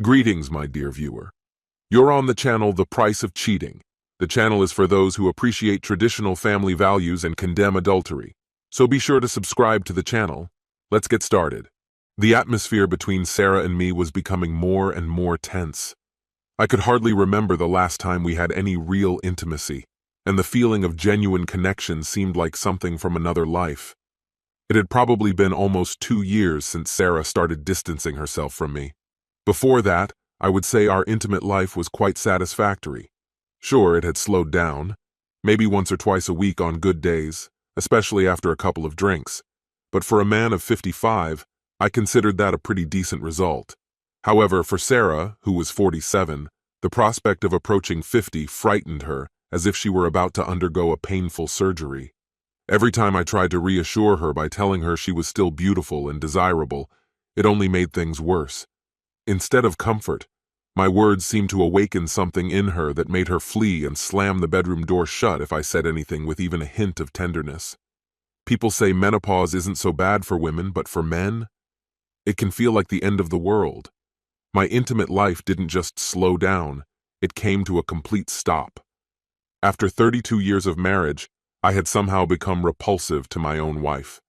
Greetings, my dear viewer. You're on the channel The Price of Cheating. The channel is for those who appreciate traditional family values and condemn adultery. So be sure to subscribe to the channel. Let's get started. The atmosphere between Sarah and me was becoming more and more tense. I could hardly remember the last time we had any real intimacy, and the feeling of genuine connection seemed like something from another life. It had probably been almost 2 years since Sarah started distancing herself from me. Before that, I would say our intimate life was quite satisfactory. Sure, it had slowed down, maybe once or twice a week on good days, especially after a couple of drinks. But for a man of 55, I considered that a pretty decent result. However, for Sarah, who was 47, the prospect of approaching 50 frightened her as if she were about to undergo a painful surgery. Every time I tried to reassure her by telling her she was still beautiful and desirable, it only made things worse. Instead of comfort, my words seemed to awaken something in her that made her flee and slam the bedroom door shut if I said anything with even a hint of tenderness. People say menopause isn't so bad for women, but for men, it can feel like the end of the world. My intimate life didn't just slow down, it came to a complete stop. After 32 years of marriage, I had somehow become repulsive to my own wife.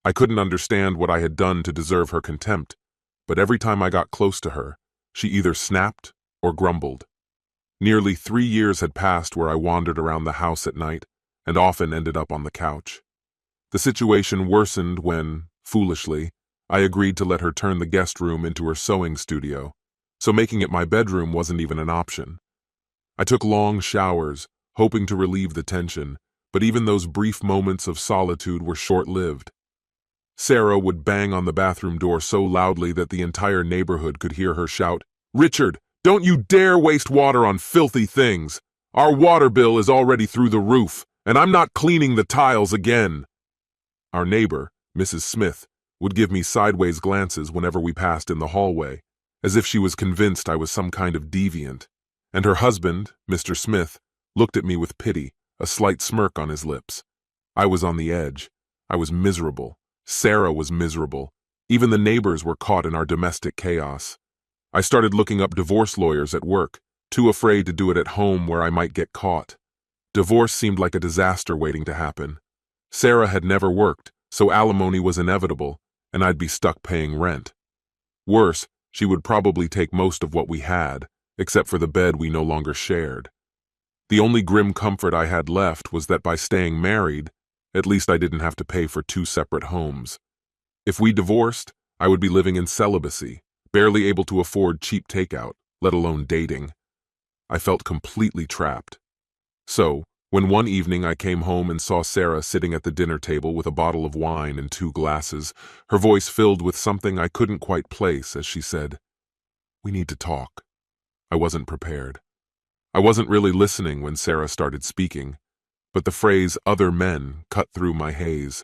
I couldn't understand what I had done to deserve her contempt, but every time I got close to her, she either snapped or grumbled. Nearly 3 years had passed where I wandered around the house at night and often ended up on the couch. The situation worsened when, foolishly, I agreed to let her turn the guest room into her sewing studio, so making it my bedroom wasn't even an option. I took long showers, hoping to relieve the tension, but even those brief moments of solitude were short-lived. Sarah would bang on the bathroom door so loudly that the entire neighborhood could hear her shout, "Richard, don't you dare waste water on filthy things! Our water bill is already through the roof, and I'm not cleaning the tiles again!" Our neighbor, Mrs. Smith, would give me sideways glances whenever we passed in the hallway, as if she was convinced I was some kind of deviant. And her husband, Mr. Smith, looked at me with pity, a slight smirk on his lips. I was on the edge. I was miserable. Sarah was miserable. Even the neighbors were caught in our domestic chaos. I started looking up divorce lawyers at work, too afraid to do it at home where I might get caught. Divorce seemed like a disaster waiting to happen. Sarah had never worked, so alimony was inevitable, and I'd be stuck paying rent. Worse, she would probably take most of what we had, except for the bed we no longer shared. The only grim comfort I had left was that by staying married, at least I didn't have to pay for 2 separate homes. If we divorced, I would be living in celibacy, barely able to afford cheap takeout, let alone dating. I felt completely trapped. So, when one evening I came home and saw Sarah sitting at the dinner table with a bottle of wine and 2 glasses, her voice filled with something I couldn't quite place as she said, "We need to talk." I wasn't prepared. I wasn't really listening when Sarah started speaking, but the phrase "other men" cut through my haze.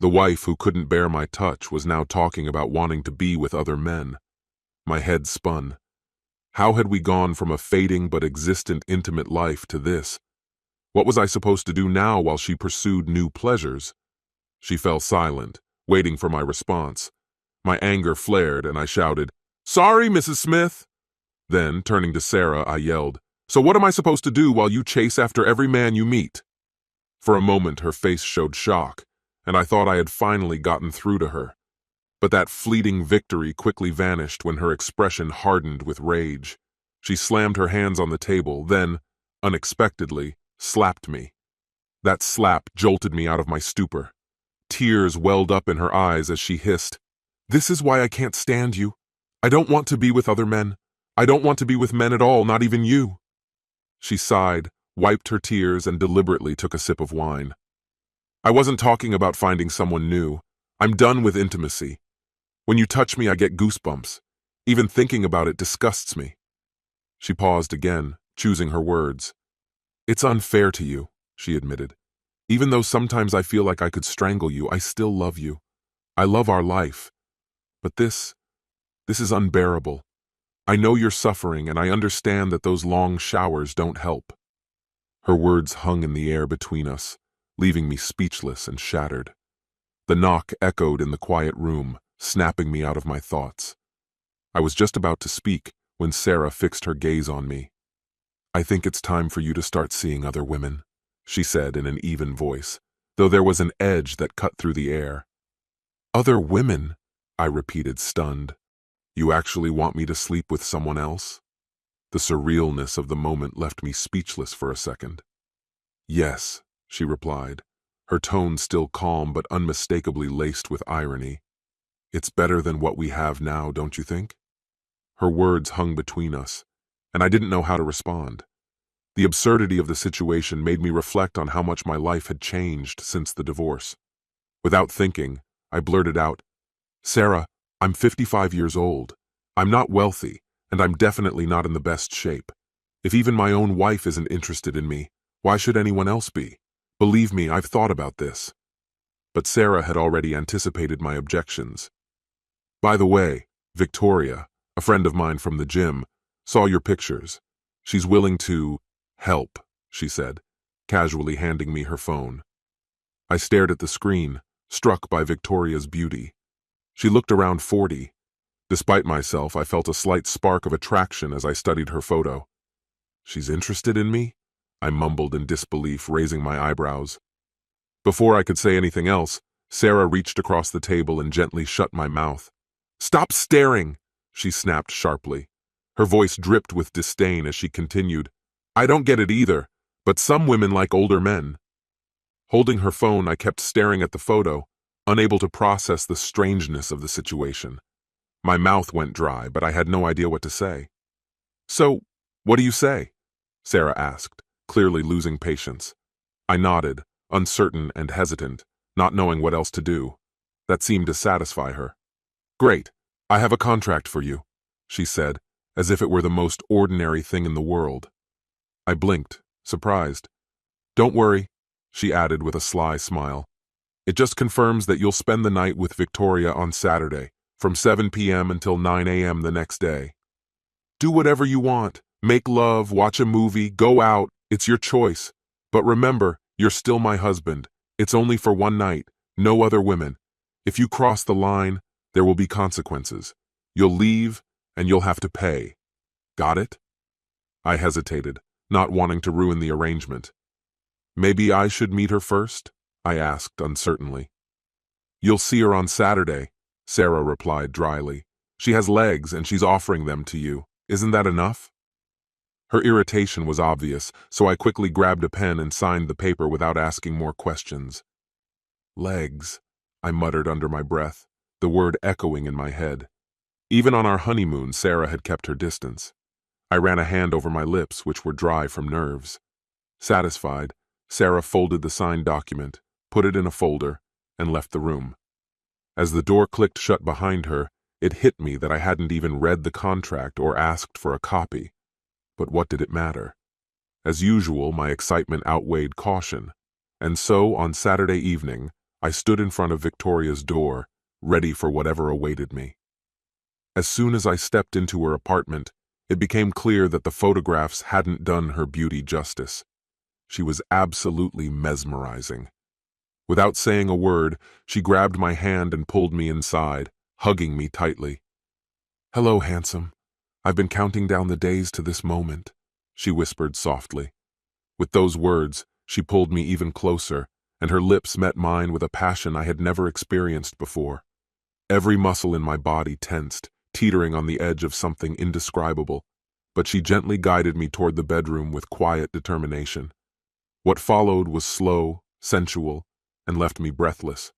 The wife who couldn't bear my touch was now talking about wanting to be with other men. My head spun. How had we gone from a fading but existent intimate life to this? What was I supposed to do now while she pursued new pleasures? She fell silent, waiting for my response. My anger flared and I shouted, "Sorry, Mrs. Smith." Then, turning to Sarah, I yelled, "So what am I supposed to do while you chase after every man you meet?" For a moment her face showed shock, and I thought I had finally gotten through to her. But that fleeting victory quickly vanished when her expression hardened with rage. She slammed her hands on the table, then, unexpectedly, slapped me. That slap jolted me out of my stupor. Tears welled up in her eyes as she hissed, "This is why I can't stand you. I don't want to be with other men. I don't want to be with men at all, not even you." She sighed, wiped her tears, and deliberately took a sip of wine. "I wasn't talking about finding someone new. I'm done with intimacy. When you touch me, I get goosebumps. Even thinking about it disgusts me." She paused again, choosing her words. "It's unfair to you," she admitted. "Even though sometimes I feel like I could strangle you, I still love you. I love our life. But this is unbearable. I know you're suffering, and I understand that those long showers don't help." Her words hung in the air between us, leaving me speechless and shattered. The knock echoed in the quiet room, snapping me out of my thoughts. I was just about to speak when Sarah fixed her gaze on me. "I think it's time for you to start seeing other women," she said in an even voice, though there was an edge that cut through the air. "Other women?" I repeated, stunned. "You actually want me to sleep with someone else?" The surrealness of the moment left me speechless for a second. "Yes," she replied, her tone still calm but unmistakably laced with irony. "It's better than what we have now, don't you think?" Her words hung between us, and I didn't know how to respond. The absurdity of the situation made me reflect on how much my life had changed since the divorce. Without thinking, I blurted out, "Sarah, I'm 55 years old. I'm not wealthy, and I'm definitely not in the best shape. If even my own wife isn't interested in me, why should anyone else be? Believe me, I've thought about this." But Sarah had already anticipated my objections. "By the way, Victoria, a friend of mine from the gym, saw your pictures. She's willing to help," she said, casually handing me her phone. I stared at the screen, struck by Victoria's beauty. She looked around 40. Despite myself, I felt a slight spark of attraction as I studied her photo. "She's interested in me?" I mumbled in disbelief, raising my eyebrows. Before I could say anything else, Sarah reached across the table and gently shut my mouth. "Stop staring!" she snapped sharply. Her voice dripped with disdain as she continued, "I don't get it either, but some women like older men." Holding her phone, I kept staring at the photo, unable to process the strangeness of the situation. My mouth went dry, but I had no idea what to say. "So, what do you say?" Sarah asked, clearly losing patience. I nodded, uncertain and hesitant, not knowing what else to do. That seemed to satisfy her. "Great, I have a contract for you," she said, as if it were the most ordinary thing in the world. I blinked, surprised. "Don't worry," she added with a sly smile. "It just confirms that you'll spend the night with Victoria on Saturday, from 7 p.m. until 9 a.m. the next day. Do whatever you want. Make love, watch a movie, go out. It's your choice. But remember, you're still my husband. It's only for one night, no other women. If you cross the line, there will be consequences. You'll leave, and you'll have to pay. Got it?" I hesitated, not wanting to ruin the arrangement. "Maybe I should meet her first?" I asked uncertainly. "You'll see her on Saturday," Sarah replied dryly. "She has legs, and she's offering them to you. Isn't that enough?" Her irritation was obvious, so I quickly grabbed a pen and signed the paper without asking more questions. "Legs," I muttered under my breath, the word echoing in my head. Even on our honeymoon, Sarah had kept her distance. I ran a hand over my lips, which were dry from nerves. Satisfied, Sarah folded the signed document, put it in a folder, and left the room. As the door clicked shut behind her, it hit me that I hadn't even read the contract or asked for a copy. But what did it matter? As usual, my excitement outweighed caution, and so on Saturday evening, I stood in front of Victoria's door, ready for whatever awaited me. As soon as I stepped into her apartment, it became clear that the photographs hadn't done her beauty justice. She was absolutely mesmerizing. Without saying a word, she grabbed my hand and pulled me inside, hugging me tightly. "Hello, handsome. I've been counting down the days to this moment," she whispered softly. With those words, she pulled me even closer, and her lips met mine with a passion I had never experienced before. Every muscle in my body tensed, teetering on the edge of something indescribable, but she gently guided me toward the bedroom with quiet determination. What followed was slow, sensual, and left me breathless.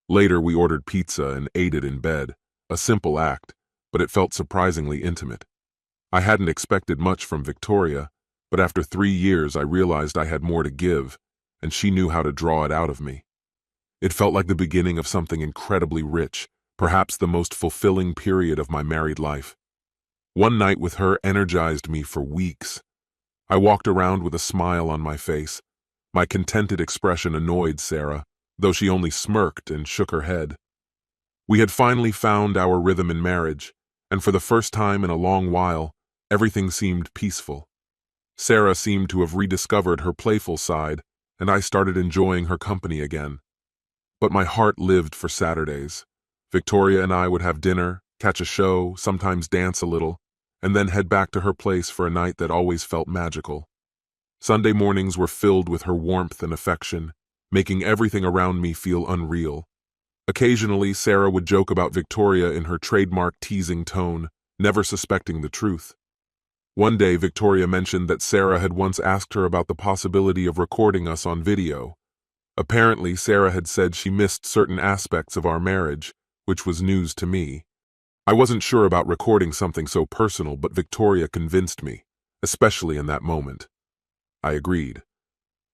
Later, we ordered pizza and ate it in bed, a simple act, but it felt surprisingly intimate. I hadn't expected much from Victoria, but after 3 years I realized I had more to give, and she knew how to draw it out of me. It felt like the beginning of something incredibly rich, perhaps the most fulfilling period of my married life. One night with her energized me for weeks. I walked around with a smile on my face. My contented expression annoyed Sarah, though she only smirked and shook her head. We had finally found our rhythm in marriage, and for the first time in a long while, everything seemed peaceful. Sarah seemed to have rediscovered her playful side, and I started enjoying her company again. But my heart lived for Saturdays. Victoria and I would have dinner, catch a show, sometimes dance a little, and then head back to her place for a night that always felt magical. Sunday mornings were filled with her warmth and affection, making everything around me feel unreal. Occasionally, Sarah would joke about Victoria in her trademark teasing tone, never suspecting the truth. One day, Victoria mentioned that Sarah had once asked her about the possibility of recording us on video. Apparently, Sarah had said she missed certain aspects of our marriage, which was news to me. I wasn't sure about recording something so personal, but Victoria convinced me, especially in that moment. I agreed.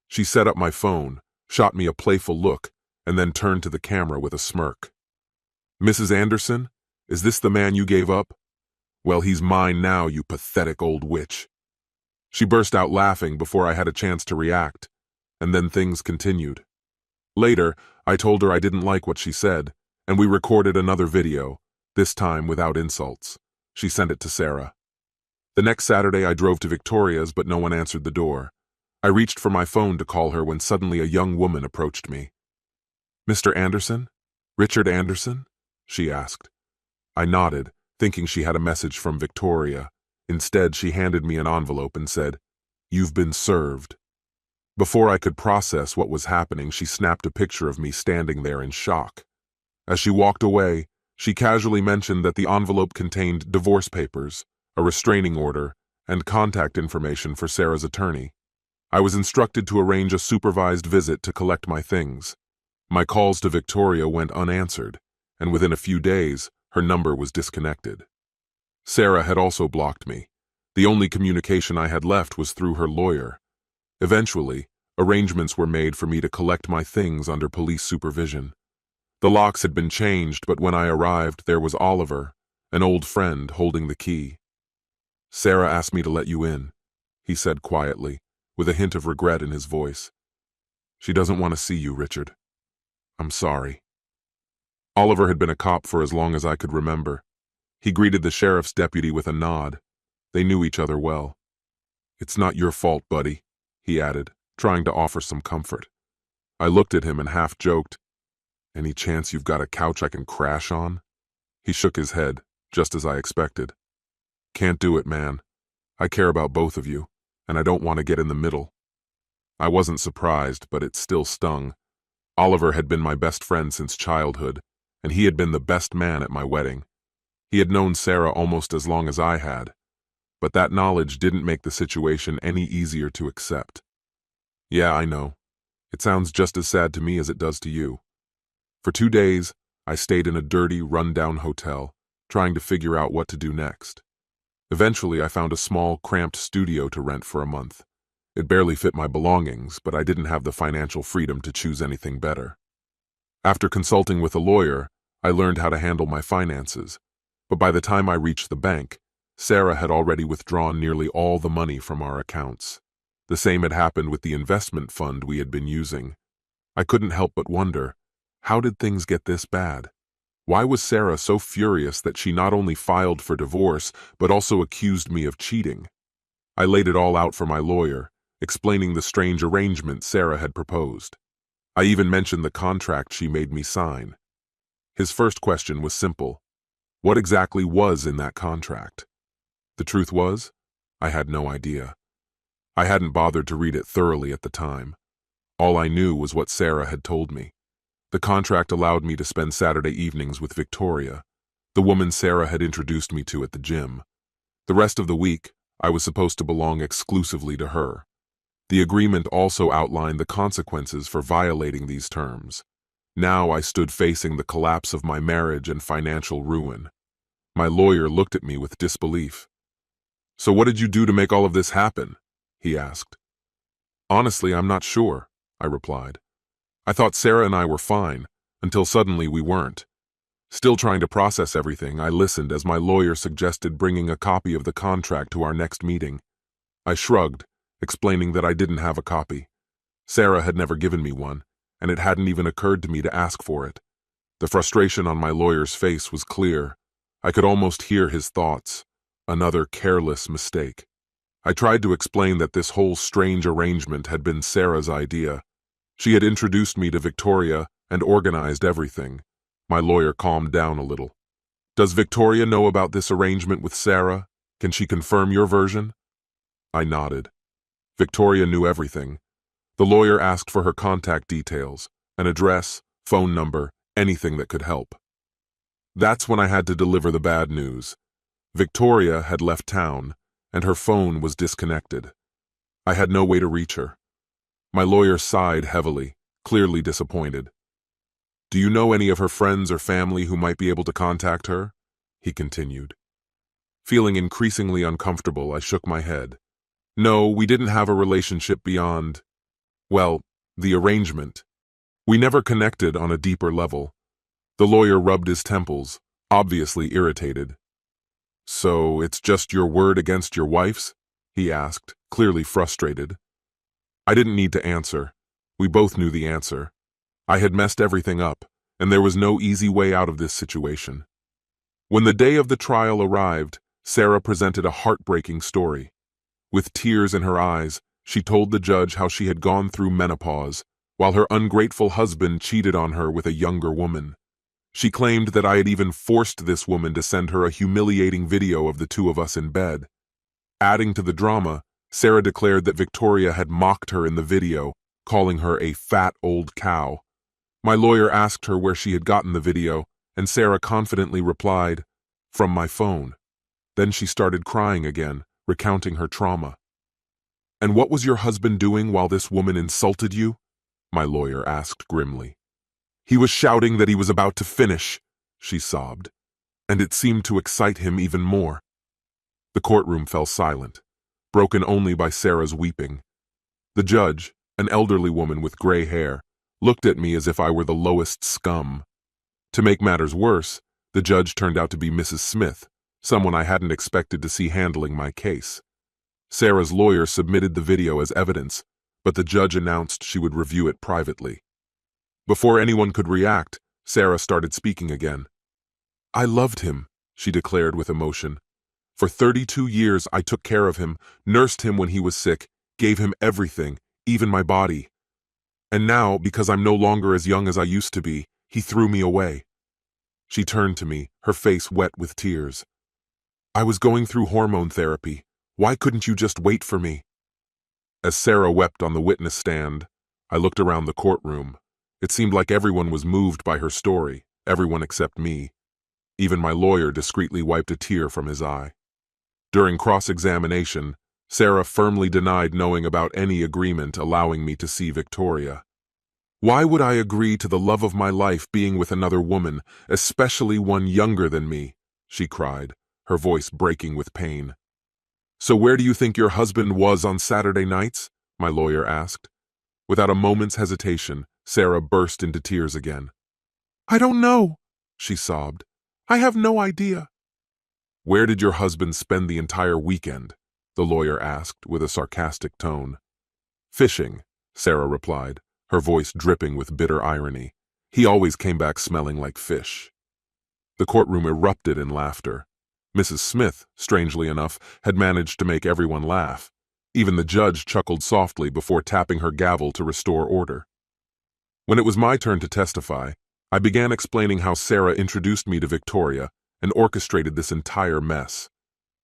She set up my phone, shot me a playful look, and then turned to the camera with a smirk. "Mrs. Anderson, is this the man you gave up? Well, he's mine now, you pathetic old witch." She burst out laughing before I had a chance to react, and then things continued. Later, I told her I didn't like what she said, and we recorded another video, this time without insults. She sent it to Sarah. The next Saturday, I drove to Victoria's, but no one answered the door. I reached for my phone to call her when suddenly a young woman approached me. "Mr. Anderson? Richard Anderson?" she asked. I nodded, thinking she had a message from Victoria. Instead, she handed me an envelope and said, "You've been served." Before I could process what was happening, she snapped a picture of me standing there in shock. As she walked away, she casually mentioned that the envelope contained divorce papers, a restraining order, and contact information for Sarah's attorney. I was instructed to arrange a supervised visit to collect my things. My calls to Victoria went unanswered, and within a few days, her number was disconnected. Sarah had also blocked me. The only communication I had left was through her lawyer. Eventually, arrangements were made for me to collect my things under police supervision. The locks had been changed, but when I arrived, there was Oliver, an old friend, holding the key. "Sarah asked me to let you in," he said quietly, with a hint of regret in his voice. "She doesn't want to see you, Richard. I'm sorry." Oliver had been a cop for as long as I could remember. He greeted the sheriff's deputy with a nod. They knew each other well. "It's not your fault, buddy," he added, trying to offer some comfort. I looked at him and half joked, "Any chance you've got a couch I can crash on?" He shook his head, just as I expected. "Can't do it, man. I care about both of you, and I don't want to get in the middle." I wasn't surprised, but it still stung. Oliver had been my best friend since childhood, and he had been the best man at my wedding. He had known Sarah almost as long as I had, but that knowledge didn't make the situation any easier to accept. "Yeah, I know. It sounds just as sad to me as it does to you." For 2 days, I stayed in a dirty, run-down hotel, trying to figure out what to do next. Eventually, I found a small, cramped studio to rent for a month. It barely fit my belongings, but I didn't have the financial freedom to choose anything better. After consulting with a lawyer, I learned how to handle my finances, but by the time I reached the bank, Sarah had already withdrawn nearly all the money from our accounts. The same had happened with the investment fund we had been using. I couldn't help but wonder, how did things get this bad? Why was Sarah so furious that she not only filed for divorce, but also accused me of cheating? I laid it all out for my lawyer, explaining the strange arrangement Sarah had proposed. I even mentioned the contract she made me sign. His first question was simple. What exactly was in that contract? The truth was, I had no idea. I hadn't bothered to read it thoroughly at the time. All I knew was what Sarah had told me. The contract allowed me to spend Saturday evenings with Victoria, the woman Sarah had introduced me to at the gym. The rest of the week, I was supposed to belong exclusively to her. The agreement also outlined the consequences for violating these terms. Now I stood facing the collapse of my marriage and financial ruin. My lawyer looked at me with disbelief. "So what did you do to make all of this happen?" he asked. "Honestly, I'm not sure," I replied. "I thought Sarah and I were fine, until suddenly we weren't." Still trying to process everything, I listened as my lawyer suggested bringing a copy of the contract to our next meeting. I shrugged, explaining that I didn't have a copy. Sarah had never given me one, and it hadn't even occurred to me to ask for it. The frustration on my lawyer's face was clear. I could almost hear his thoughts. Another careless mistake. I tried to explain that this whole strange arrangement had been Sarah's idea. She had introduced me to Victoria and organized everything. My lawyer calmed down a little. Does Victoria know about this arrangement with Sarah? Can she confirm your version? I nodded. Victoria knew everything. The lawyer asked for her contact details, an address, phone number, anything that could help. That's when I had to deliver the bad news. Victoria had left town, and her phone was disconnected. I had no way to reach her. My lawyer sighed heavily, clearly disappointed. Do you know any of her friends or family who might be able to contact her? He continued. Feeling increasingly uncomfortable, I shook my head. No, we didn't have a relationship beyond, well, the arrangement. We never connected on a deeper level. The lawyer rubbed his temples, obviously irritated. So it's just your word against your wife's? He asked, clearly frustrated. I didn't need to answer. We both knew the answer. I had messed everything up, and there was no easy way out of this situation. When the day of the trial arrived, Sarah presented a heartbreaking story. With tears in her eyes, she told the judge how she had gone through menopause, while her ungrateful husband cheated on her with a younger woman. She claimed that I had even forced this woman to send her a humiliating video of the two of us in bed. Adding to the drama, Sarah declared that Victoria had mocked her in the video, calling her a fat old cow. My lawyer asked her where she had gotten the video, and Sarah confidently replied, "From my phone." Then she started crying again, recounting her trauma. "And what was your husband doing while this woman insulted you?" my lawyer asked grimly. "He was shouting that he was about to finish," she sobbed, "and it seemed to excite him even more." The courtroom fell silent, broken only by Sarah's weeping. The judge, an elderly woman with gray hair, looked at me as if I were the lowest scum. To make matters worse, the judge turned out to be Mrs. Smith, someone I hadn't expected to see handling my case. Sarah's lawyer submitted the video as evidence, but the judge announced she would review it privately. Before anyone could react, Sarah started speaking again. "I loved him," she declared with emotion. "For 32 years I took care of him, nursed him when he was sick, gave him everything, even my body. And now, because I'm no longer as young as I used to be, he threw me away." She turned to me, her face wet with tears. "I was going through hormone therapy. Why couldn't you just wait for me?" As Sarah wept on the witness stand, I looked around the courtroom. It seemed like everyone was moved by her story, everyone except me. Even my lawyer discreetly wiped a tear from his eye. During cross-examination, Sarah firmly denied knowing about any agreement allowing me to see Victoria. "Why would I agree to the love of my life being with another woman, especially one younger than me?" she cried, her voice breaking with pain. "So where do you think your husband was on Saturday nights?" my lawyer asked. Without a moment's hesitation, Sarah burst into tears again. "I don't know," she sobbed. "I have no idea." "Where did your husband spend the entire weekend?" the lawyer asked with a sarcastic tone. "Fishing," Sarah replied, her voice dripping with bitter irony. "He always came back smelling like fish." The courtroom erupted in laughter. Mrs. Smith, strangely enough, had managed to make everyone laugh. Even the judge chuckled softly before tapping her gavel to restore order. When it was my turn to testify, I began explaining how Sarah introduced me to Victoria and orchestrated this entire mess.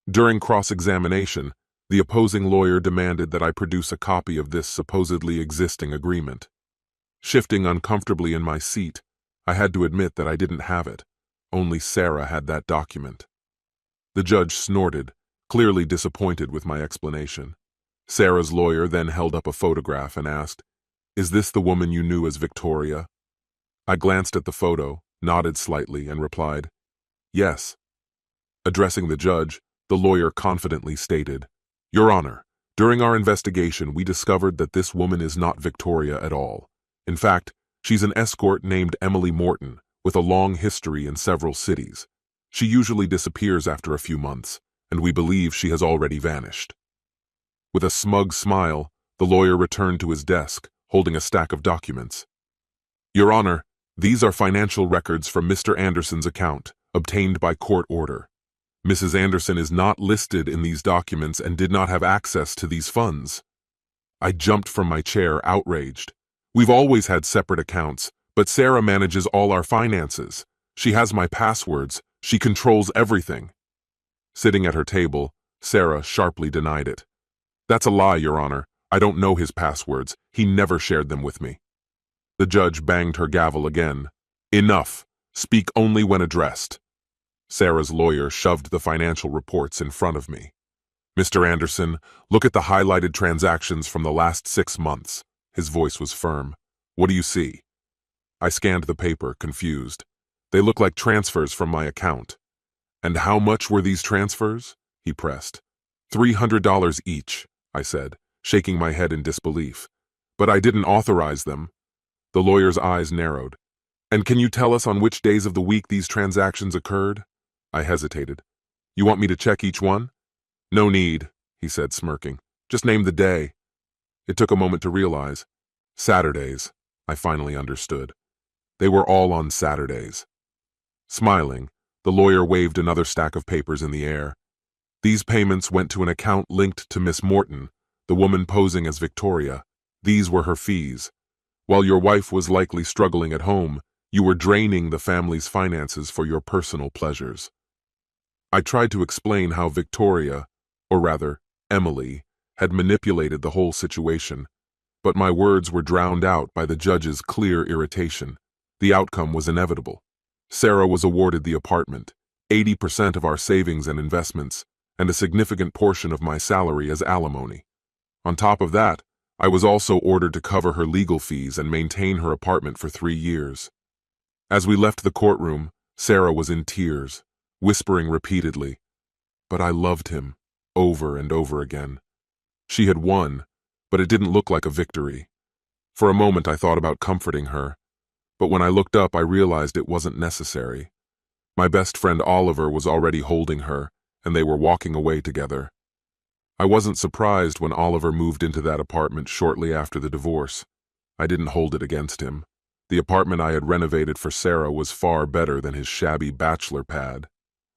During cross-examination, the opposing lawyer demanded that I produce a copy of this supposedly existing agreement. Shifting uncomfortably in my seat, I had to admit that I didn't have it. Only Sarah had that document. The judge snorted, clearly disappointed with my explanation. Sarah's lawyer then held up a photograph and asked, "Is this the woman you knew as Victoria?" I glanced at the photo, nodded slightly, and replied, "Yes." Addressing the judge, the lawyer confidently stated, "Your Honor, during our investigation we discovered that this woman is not Victoria at all. In fact, she's an escort named Emily Morton, with a long history in several cities. She usually disappears after a few months, and we believe she has already vanished." With a smug smile, the lawyer returned to his desk, holding a stack of documents. "Your Honor, these are financial records from Mr. Anderson's account, obtained by court order. Mrs. Anderson is not listed in these documents and did not have access to these funds." I jumped from my chair, outraged. "We've always had separate accounts, but Sarah manages all our finances. She has my passwords, She controls everything. Sitting at her table, Sarah sharply denied it. That's a lie, Your Honor. I don't know his passwords. He never shared them with me. The judge banged her gavel again. Enough. Speak only when addressed. Sarah's lawyer shoved the financial reports in front of me. Mr. Anderson, look at the highlighted transactions from the last 6 months. His voice was firm. What do you see? I scanned the paper, confused. They look like transfers from my account. And how much were these transfers? He pressed. $300 each, I said, shaking my head in disbelief. But I didn't authorize them. The lawyer's eyes narrowed. And can you tell us on which days of the week these transactions occurred? I hesitated. You want me to check each one? No need, he said, smirking. Just name the day. It took a moment to realize. Saturdays, I finally understood. They were all on Saturdays. Smiling, the lawyer waved another stack of papers in the air. These payments went to an account linked to Miss Morton, the woman posing as Victoria. These were her fees. While your wife was likely struggling at home, you were draining the family's finances for your personal pleasures. I tried to explain how Victoria, or rather, Emily, had manipulated the whole situation, but my words were drowned out by the judge's clear irritation. The outcome was inevitable. Sarah was awarded the apartment, 80% of our savings and investments, and a significant portion of my salary as alimony. On top of that, I was also ordered to cover her legal fees and maintain her apartment for 3 years. As we left the courtroom, Sarah was in tears, whispering repeatedly, "But I loved him," over and over again. She had won, but it didn't look like a victory. For a moment I thought about comforting her, but when I looked up I realized it wasn't necessary. My best friend Oliver was already holding her, and they were walking away together. I wasn't surprised when Oliver moved into that apartment shortly after the divorce. I didn't hold it against him. The apartment I had renovated for Sarah was far better than his shabby bachelor pad.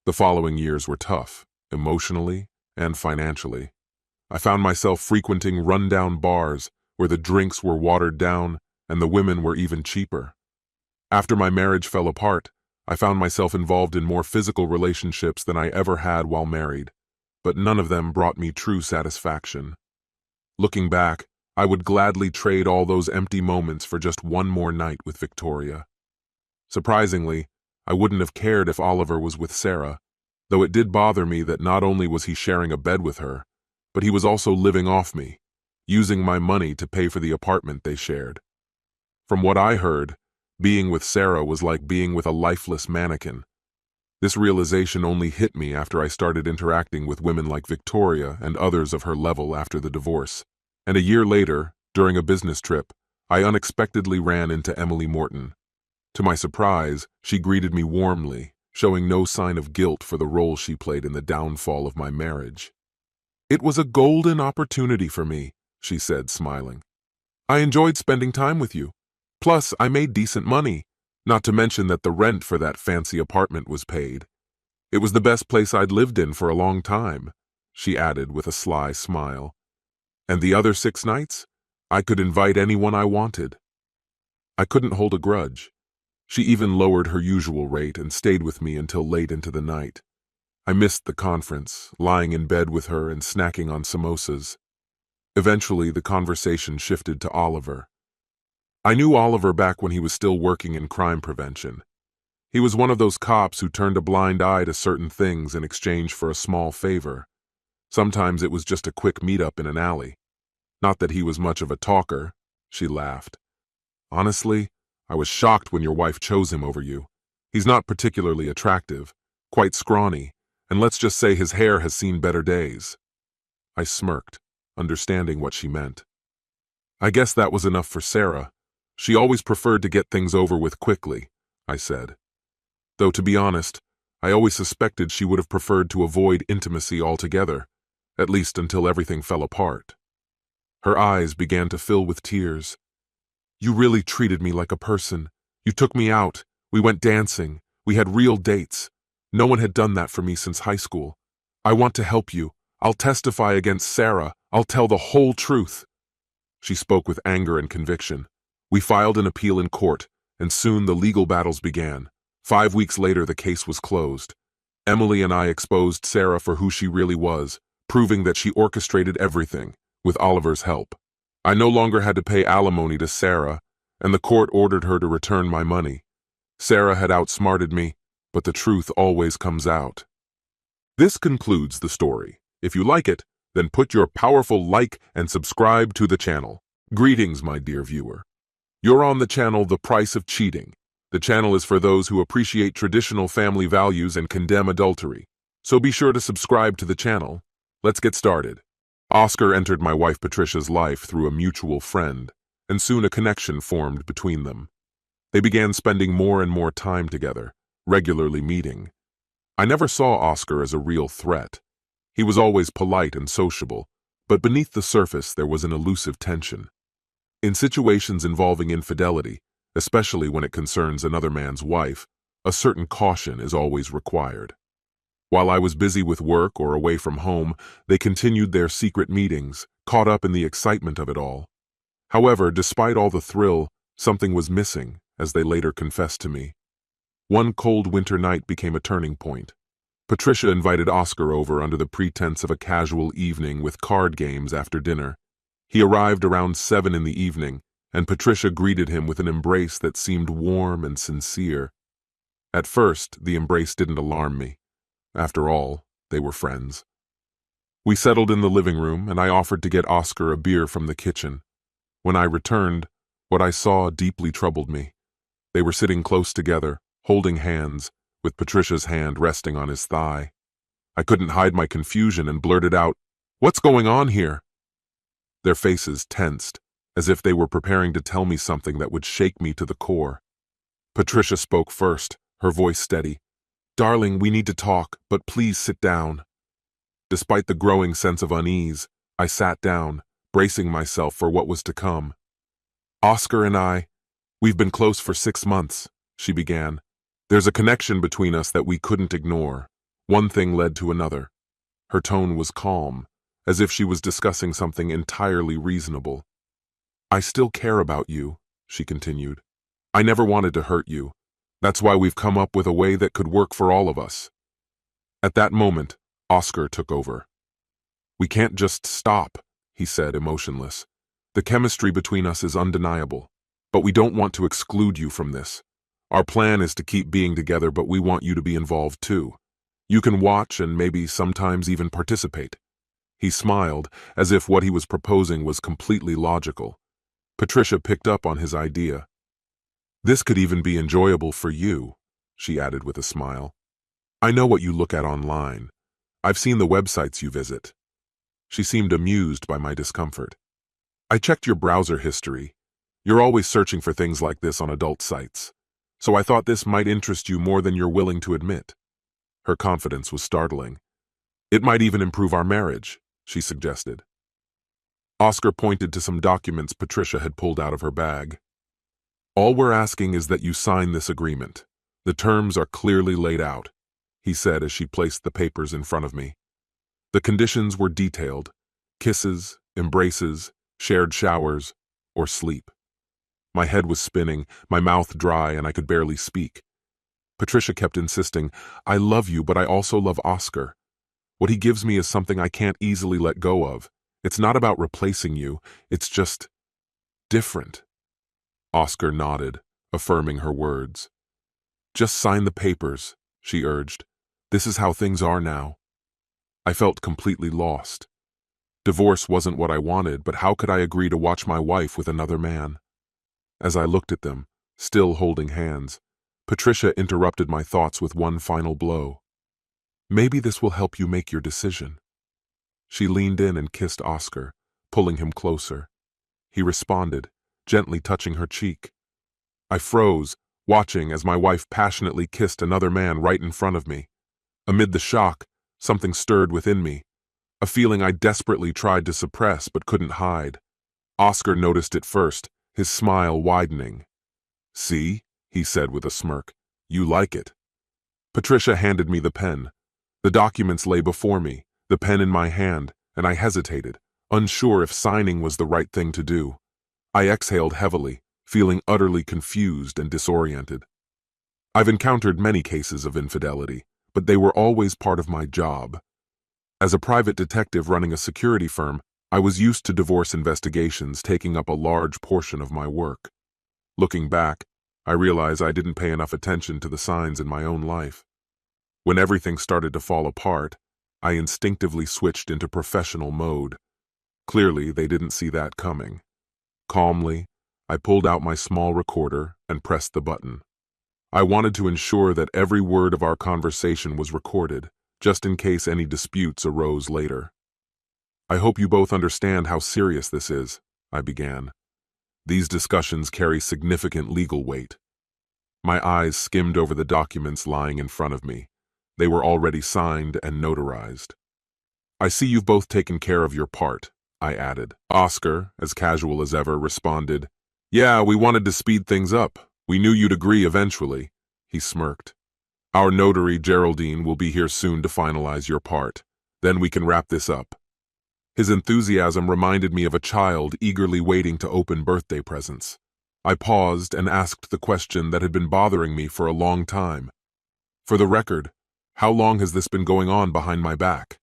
The following years were tough, emotionally and financially. I found myself frequenting rundown bars where the drinks were watered down and the women were even cheaper. After my marriage fell apart, I found myself involved in more physical relationships than I ever had while married, but none of them brought me true satisfaction. Looking back, I would gladly trade all those empty moments for just one more night with Victoria. Surprisingly, I wouldn't have cared if Oliver was with Sarah, though it did bother me that not only was he sharing a bed with her, but he was also living off me, using my money to pay for the apartment they shared. From what I heard, being with Sarah was like being with a lifeless mannequin. This realization only hit me after I started interacting with women like Victoria and others of her level after the divorce. And a year later, during a business trip, I unexpectedly ran into Emily Morton. To my surprise, she greeted me warmly, showing no sign of guilt for the role she played in the downfall of my marriage. "It was a golden opportunity for me," she said, smiling. "I enjoyed spending time with you. Plus, I made decent money, not to mention that the rent for that fancy apartment was paid. It was the best place I'd lived in for a long time," she added with a sly smile. "And the other 6 nights, I could invite anyone I wanted." I couldn't hold a grudge. She even lowered her usual rate and stayed with me until late into the night. I missed the conference, lying in bed with her and snacking on samosas. Eventually, the conversation shifted to Oliver. I knew Oliver back when he was still working in crime prevention. He was one of those cops who turned a blind eye to certain things in exchange for a small favor. Sometimes it was just a quick meet-up in an alley. Not that he was much of a talker, she laughed. "Honestly, I was shocked when your wife chose him over you. He's not particularly attractive, quite scrawny, and let's just say his hair has seen better days." I smirked, understanding what she meant. "I guess that was enough for Sarah. She always preferred to get things over with quickly," I said. Though to be honest, I always suspected she would have preferred to avoid intimacy altogether, at least until everything fell apart. Her eyes began to fill with tears. "You really treated me like a person. You took me out. We went dancing. We had real dates. No one had done that for me since high school. I want to help you. I'll testify against Sarah. I'll tell the whole truth." She spoke with anger and conviction. We filed an appeal in court, and soon the legal battles began, 5 weeks later, the case was closed. Emily and I exposed Sarah for who she really was, proving that she orchestrated everything, with Oliver's help. I no longer had to pay alimony to Sarah, and the court ordered her to return my money. Sarah had outsmarted me, but the truth always comes out. This concludes the story. If you like it, then put your powerful like and subscribe to the channel. Greetings, my dear viewer. You're on the channel The Price of Cheating. The channel is for those who appreciate traditional family values and condemn adultery. So be sure to subscribe to the channel. Let's get started. Oscar entered my wife Patricia's life through a mutual friend, and soon a connection formed between them. They began spending more and more time together, regularly meeting. I never saw Oscar as a real threat. He was always polite and sociable, but beneath the surface there was an elusive tension. In situations involving infidelity, especially when it concerns another man's wife, a certain caution is always required. While I was busy with work or away from home, they continued their secret meetings, caught up in the excitement of it all. However, despite all the thrill, something was missing, as they later confessed to me. One cold winter night became a turning point. Patricia invited Oscar over under the pretense of a casual evening with card games after dinner. He arrived around 7 in the evening, and Patricia greeted him with an embrace that seemed warm and sincere. At first, the embrace didn't alarm me. After all, they were friends. We settled in the living room, and I offered to get Oscar a beer from the kitchen. When I returned, what I saw deeply troubled me. They were sitting close together, holding hands, with Patricia's hand resting on his thigh. I couldn't hide my confusion and blurted out, "What's going on here?" Their faces tensed, as if they were preparing to tell me something that would shake me to the core. Patricia spoke first, her voice steady. "Darling, we need to talk, but please sit down." Despite the growing sense of unease, I sat down, bracing myself for what was to come. "Oscar and we've been close for 6 months," she began. "There's a connection between us that we couldn't ignore. One thing led to another." Her tone was calm, as if she was discussing something entirely reasonable. "I still care about you," she continued. "I never wanted to hurt you. That's why we've come up with a way that could work for all of us." At that moment, Oscar took over. "We can't just stop," he said, emotionless. "The chemistry between us is undeniable, but we don't want to exclude you from this. Our plan is to keep being together, but we want you to be involved too. You can watch and maybe sometimes even participate." He smiled, as if what he was proposing was completely logical. Patricia picked up on his idea. "This could even be enjoyable for you," she added with a smile. "I know what you look at online. I've seen the websites you visit." She seemed amused by my discomfort. "I checked your browser history. You're always searching for things like this on adult sites. So I thought this might interest you more than you're willing to admit." Her confidence was startling. "It might even improve our marriage," she suggested. Oscar pointed to some documents Patricia had pulled out of her bag. "All we're asking is that you sign this agreement. The terms are clearly laid out," he said as she placed the papers in front of me. The conditions were detailed: kisses, embraces, shared showers, or sleep. My head was spinning, my mouth dry, and I could barely speak. Patricia kept insisting, "I love you, but I also love Oscar. What he gives me is something I can't easily let go of. It's not about replacing you, it's just different." Oscar nodded, affirming her words. "Just sign the papers," she urged. "This is how things are now." I felt completely lost. Divorce wasn't what I wanted, but how could I agree to watch my wife with another man? As I looked at them, still holding hands, Patricia interrupted my thoughts with one final blow. "Maybe this will help you make your decision." She leaned in and kissed Oscar, pulling him closer. He responded, gently touching her cheek. I froze, watching as my wife passionately kissed another man right in front of me. Amid the shock, something stirred within me, a feeling I desperately tried to suppress but couldn't hide. Oscar noticed it first, his smile widening. "See?" he said with a smirk. "You like it." Patricia handed me the pen. The documents lay before me, the pen in my hand, and I hesitated, unsure if signing was the right thing to do. I exhaled heavily, feeling utterly confused and disoriented. I've encountered many cases of infidelity, but they were always part of my job. As a private detective running a security firm, I was used to divorce investigations taking up a large portion of my work. Looking back, I realize I didn't pay enough attention to the signs in my own life. When everything started to fall apart, I instinctively switched into professional mode. Clearly, they didn't see that coming. Calmly, I pulled out my small recorder and pressed the button. I wanted to ensure that every word of our conversation was recorded, just in case any disputes arose later. "I hope you both understand how serious this is," I began. "These discussions carry significant legal weight." My eyes skimmed over the documents lying in front of me. They were already signed and notarized. "I see you've both taken care of your part," I added. Oscar, as casual as ever, responded, "Yeah, we wanted to speed things up. We knew you'd agree eventually." He smirked. "Our notary, Geraldine, will be here soon to finalize your part. Then we can wrap this up." His enthusiasm reminded me of a child eagerly waiting to open birthday presents. I paused and asked the question that had been bothering me for a long time. "For the record, how long has this been going on behind my back?"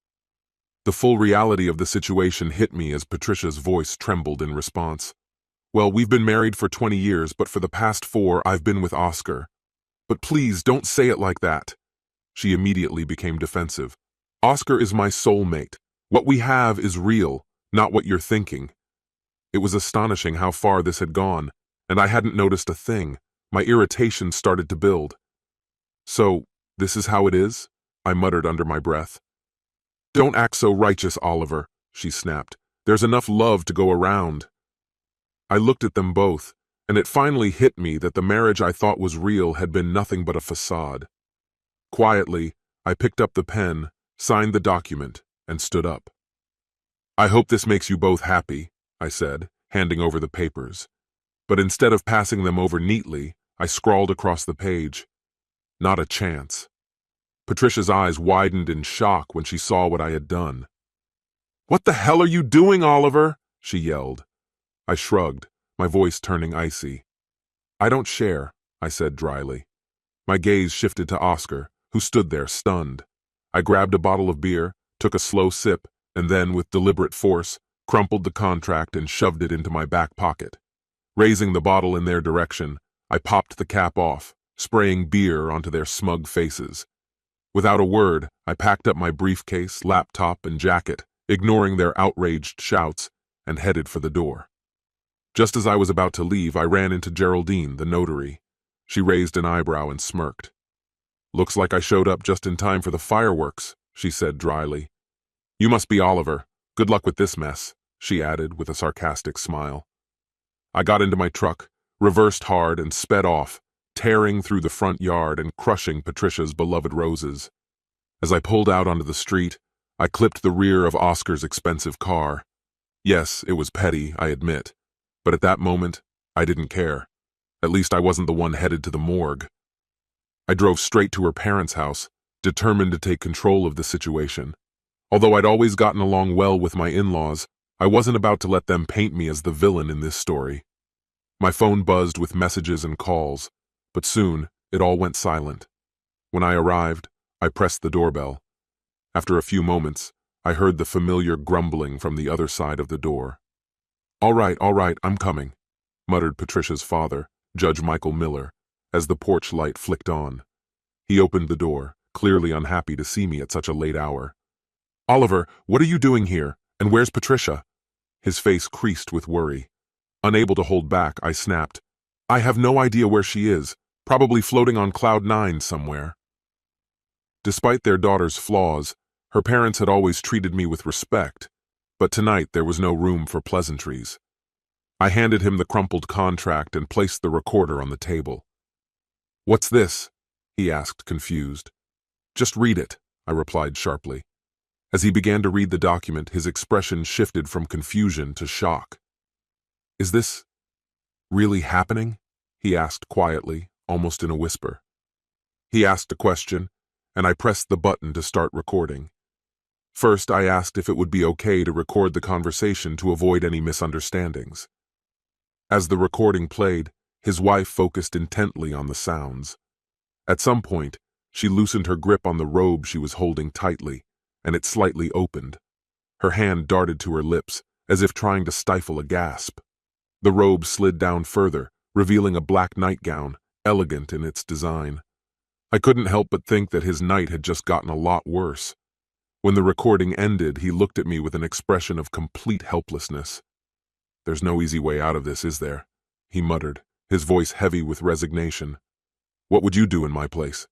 The full reality of the situation hit me as Patricia's voice trembled in response. "Well, we've been married for 20 years, but for the past 4, I've been with Oscar." "But please, don't say it like that." She immediately became defensive. "Oscar is my soulmate. What we have is real, not what you're thinking." It was astonishing how far this had gone, and I hadn't noticed a thing. My irritation started to build. "So, this is how it is?" I muttered under my breath. "Don't act so righteous, Oliver," she snapped. "There's enough love to go around." I looked at them both, and it finally hit me that the marriage I thought was real had been nothing but a facade. Quietly, I picked up the pen, signed the document, and stood up. "I hope this makes you both happy," I said, handing over the papers. But instead of passing them over neatly, I scrawled across the page, "Not a chance." Patricia's eyes widened in shock when she saw what I had done. "What the hell are you doing, Oliver?" she yelled. I shrugged, my voice turning icy. "I don't share," I said dryly. My gaze shifted to Oscar, who stood there stunned. I grabbed a bottle of beer, took a slow sip, and then, with deliberate force, crumpled the contract and shoved it into my back pocket. Raising the bottle in their direction, I popped the cap off, spraying beer onto their smug faces. Without a word, I packed up my briefcase, laptop, and jacket, ignoring their outraged shouts, and headed for the door. Just as I was about to leave, I ran into Geraldine, the notary. She raised an eyebrow and smirked. "Looks like I showed up just in time for the fireworks," she said dryly. "You must be Oliver. Good luck with this mess," she added with a sarcastic smile. I got into my truck, reversed hard, and sped off, tearing through the front yard and crushing Patricia's beloved roses. As I pulled out onto the street, I clipped the rear of Oscar's expensive car. Yes, it was petty, I admit, but at that moment, I didn't care. At least I wasn't the one headed to the morgue. I drove straight to her parents' house, determined to take control of the situation. Although I'd always gotten along well with my in-laws, I wasn't about to let them paint me as the villain in this story. My phone buzzed with messages and calls, but soon it all went silent. When I arrived, I pressed the doorbell. After a few moments, I heard the familiar grumbling from the other side of the door. All right, I'm coming," muttered Patricia's father, Judge Michael Miller, as the porch light flicked on. He opened the door, clearly unhappy to see me at such a late hour. "Oliver, what are you doing here? And where's Patricia?" His face creased with worry. Unable to hold back, I snapped, "I have no idea where she is, probably floating on cloud 9 somewhere." Despite their daughter's flaws, her parents had always treated me with respect, but tonight there was no room for pleasantries. I handed him the crumpled contract and placed the recorder on the table. "What's this?" he asked, confused. "Just read it," I replied sharply. As he began to read the document, his expression shifted from confusion to shock. "Is this really happening?" he asked quietly, almost in a whisper. He asked a question, and I pressed the button to start recording. First, I asked if it would be okay to record the conversation to avoid any misunderstandings. As the recording played, his wife focused intently on the sounds. At some point, she loosened her grip on the robe she was holding tightly, and it slightly opened. Her hand darted to her lips, as if trying to stifle a gasp. The robe slid down further, revealing a black nightgown, elegant in its design. I couldn't help but think that his night had just gotten a lot worse. When the recording ended, he looked at me with an expression of complete helplessness. "There's no easy way out of this, is there?" he muttered, his voice heavy with resignation. "What would you do in my place?"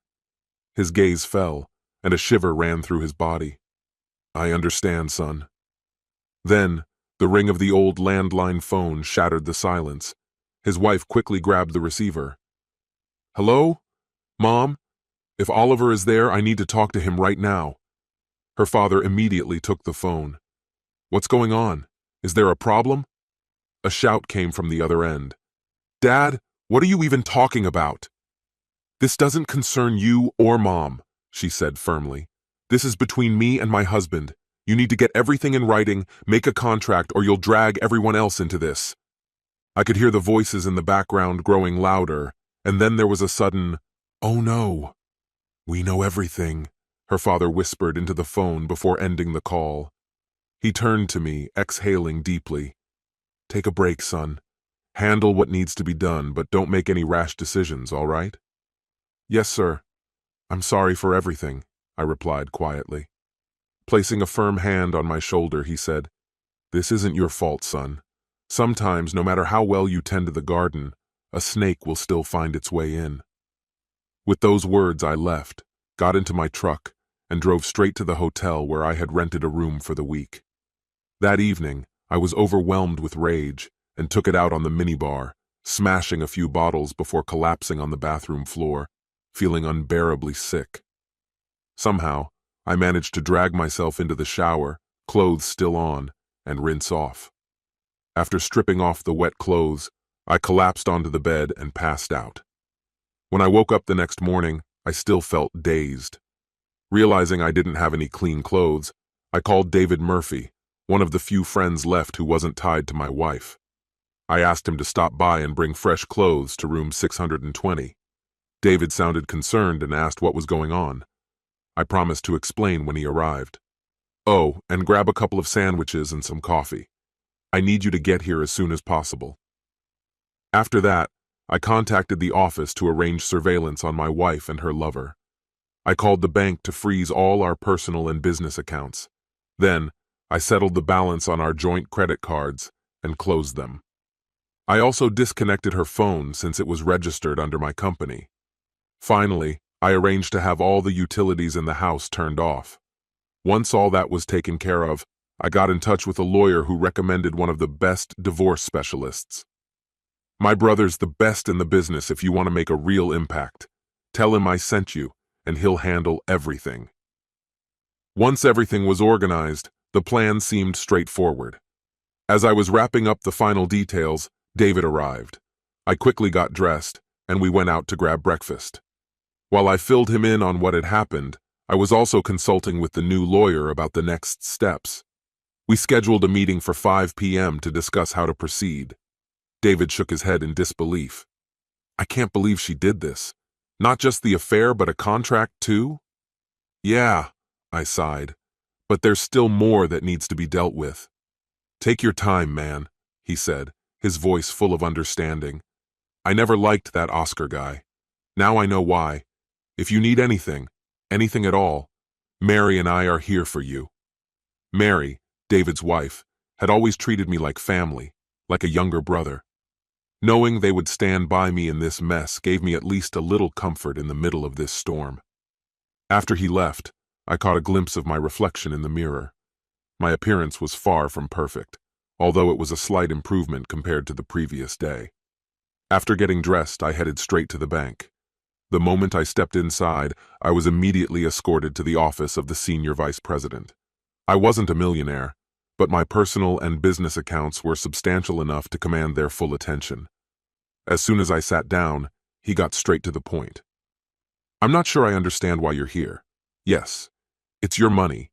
His gaze fell, and a shiver ran through his body. "I understand, son." Then, the ring of the old landline phone shattered the silence. His wife quickly grabbed the receiver. "Hello? Mom? If Oliver is there, I need to talk to him right now." Her father immediately took the phone. "What's going on? Is there a problem?" A shout came from the other end. "Dad, what are you even talking about?" "This doesn't concern you or Mom," she said firmly. "This is between me and my husband. You need to get everything in writing, make a contract, or you'll drag everyone else into this." I could hear the voices in the background growing louder, and then there was a sudden, "Oh no." "We know everything," her father whispered into the phone before ending the call. He turned to me, exhaling deeply. "Take a break, son. Handle what needs to be done, but don't make any rash decisions, all right?" "Yes, sir. I'm sorry for everything," I replied quietly. Placing a firm hand on my shoulder, he said, "This isn't your fault, son. Sometimes, no matter how well you tend to the garden, a snake will still find its way in." With those words, I left, got into my truck, and drove straight to the hotel where I had rented a room for the week. That evening, I was overwhelmed with rage and took it out on the minibar, smashing a few bottles before collapsing on the bathroom floor, feeling unbearably sick. Somehow, I managed to drag myself into the shower, clothes still on, and rinse off. After stripping off the wet clothes, I collapsed onto the bed and passed out. When I woke up the next morning, I still felt dazed. Realizing I didn't have any clean clothes, I called David Murphy, one of the few friends left who wasn't tied to my wife. I asked him to stop by and bring fresh clothes to room 620. David sounded concerned and asked what was going on. I promised to explain when he arrived. "Oh, and grab a couple of sandwiches and some coffee. I need you to get here as soon as possible." After that, I contacted the office to arrange surveillance on my wife and her lover. I called the bank to freeze all our personal and business accounts. Then, I settled the balance on our joint credit cards and closed them. I also disconnected her phone since it was registered under my company. Finally, I arranged to have all the utilities in the house turned off. Once all that was taken care of, I got in touch with a lawyer who recommended one of the best divorce specialists. "My brother's the best in the business if you want to make a real impact. Tell him I sent you, and he'll handle everything." Once everything was organized, the plan seemed straightforward. As I was wrapping up the final details, David arrived. I quickly got dressed, and we went out to grab breakfast. While I filled him in on what had happened, I was also consulting with the new lawyer about the next steps. We scheduled a meeting for 5 p.m. to discuss how to proceed. David shook his head in disbelief. "I can't believe she did this. Not just the affair, but a contract too?" "Yeah," I sighed, "but there's still more that needs to be dealt with." "Take your time, man," he said, his voice full of understanding. "I never liked that Oscar guy. Now I know why. If you need anything at all, Mary and I are here for you." Mary, David's wife, had always treated me like family, like a younger brother. Knowing they would stand by me in this mess gave me at least a little comfort in the middle of this storm. After he left, I caught a glimpse of my reflection in the mirror. My appearance was far from perfect, although it was a slight improvement compared to the previous day. After getting dressed, I headed straight to the bank. The moment I stepped inside, I was immediately escorted to the office of the senior vice president. I wasn't a millionaire, but my personal and business accounts were substantial enough to command their full attention. As soon as I sat down, he got straight to the point. "I'm not sure I understand why you're here. Yes, it's your money,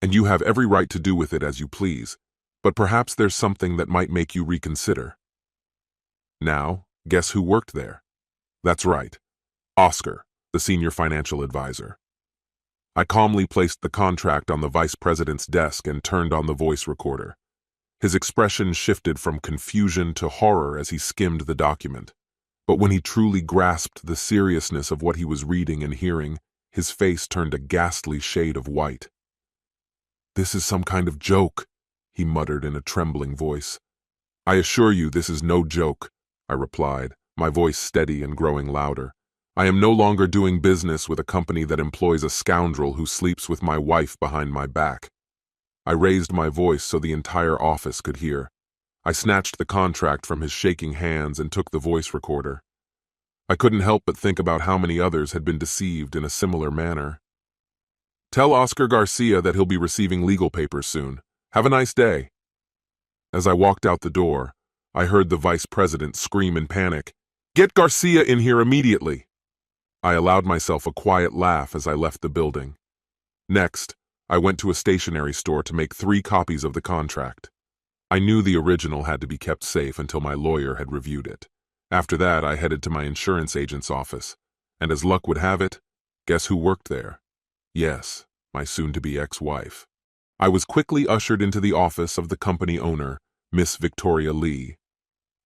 and you have every right to do with it as you please, but perhaps there's something that might make you reconsider." Now, guess who worked there? That's right, Oscar, the senior financial advisor. I calmly placed the contract on the vice president's desk and turned on the voice recorder. His expression shifted from confusion to horror as he skimmed the document. But when he truly grasped the seriousness of what he was reading and hearing, his face turned a ghastly shade of white. "This is some kind of joke," he muttered in a trembling voice. "I assure you this is no joke," I replied, my voice steady and growing louder. "I am no longer doing business with a company that employs a scoundrel who sleeps with my wife behind my back." I raised my voice so the entire office could hear. I snatched the contract from his shaking hands and took the voice recorder. I couldn't help but think about how many others had been deceived in a similar manner. "Tell Oscar Garcia that he'll be receiving legal papers soon. Have a nice day." As I walked out the door, I heard the vice president scream in panic, "Get Garcia in here immediately!" I allowed myself a quiet laugh as I left the building. Next, I went to a stationery store to make 3 copies of the contract. I knew the original had to be kept safe until my lawyer had reviewed it. After that, I headed to my insurance agent's office, and as luck would have it, guess who worked there? Yes, my soon-to-be ex-wife. I was quickly ushered into the office of the company owner, Miss Victoria Lee.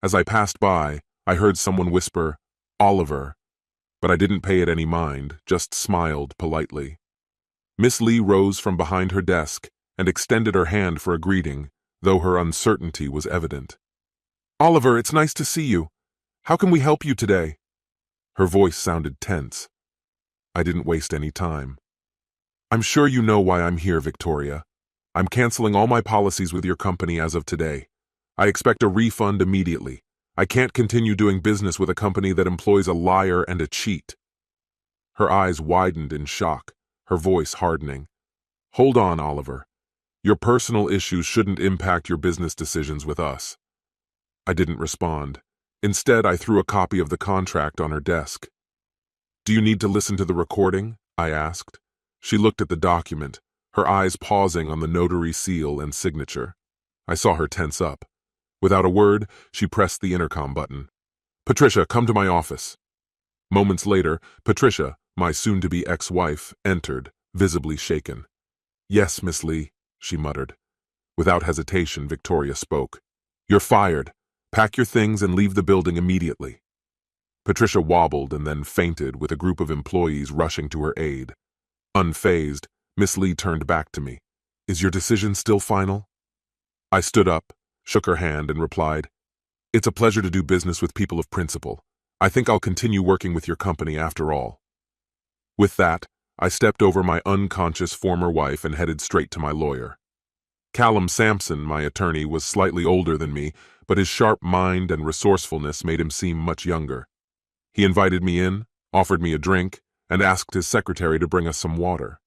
As I passed by, I heard someone whisper, "Oliver," but I didn't pay it any mind, just smiled politely. Miss Lee rose from behind her desk and extended her hand for a greeting, though her uncertainty was evident. "Oliver, it's nice to see you. How can we help you today?" Her voice sounded tense. I didn't waste any time. "I'm sure you know why I'm here, Victoria. I'm canceling all my policies with your company as of today. I expect a refund immediately. I can't continue doing business with a company that employs a liar and a cheat." Her eyes widened in shock, her voice hardening. "Hold on, Oliver. Your personal issues shouldn't impact your business decisions with us." I didn't respond. Instead, I threw a copy of the contract on her desk. "Do you need to listen to the recording?" I asked. She looked at the document, her eyes pausing on the notary seal and signature. I saw her tense up. Without a word, she pressed the intercom button. "Patricia, come to my office." Moments later, Patricia, my soon-to-be ex-wife, entered, visibly shaken. "Yes, Miss Lee," she muttered. Without hesitation, Victoria spoke. "You're fired. Pack your things and leave the building immediately." Patricia wobbled and then fainted with a group of employees rushing to her aid. Unfazed, Miss Lee turned back to me. "Is your decision still final?" I stood up, shook her hand, and replied, "It's a pleasure to do business with people of principle. I think I'll continue working with your company after all." With that, I stepped over my unconscious former wife and headed straight to my lawyer. Callum Sampson, my attorney, was slightly older than me, but his sharp mind and resourcefulness made him seem much younger. He invited me in, offered me a drink, and asked his secretary to bring us some water.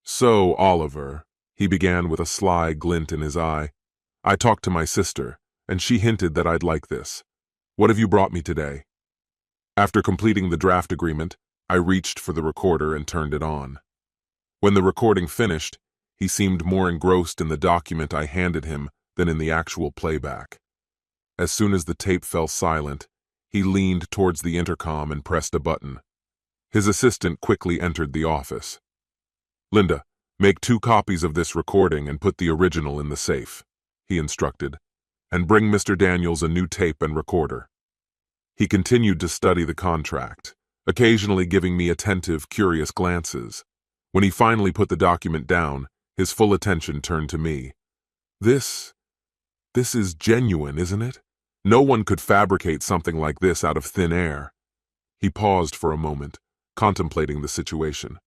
"So, Oliver," he began with a sly glint in his eye, "I talked to my sister, and she hinted that I'd like this. What have you brought me today?" After completing the draft agreement, I reached for the recorder and turned it on. When the recording finished, he seemed more engrossed in the document I handed him than in the actual playback. As soon as the tape fell silent, he leaned towards the intercom and pressed a button. His assistant quickly entered the office. "Linda, make 2 copies of this recording and put the original in the safe," he instructed, "and bring Mr. Daniels a new tape and recorder." He continued to study the contract, occasionally giving me attentive, curious glances. When he finally put the document down, his full attention turned to me. This is genuine, isn't it? No one could fabricate something like this out of thin air." He paused for a moment, contemplating the situation.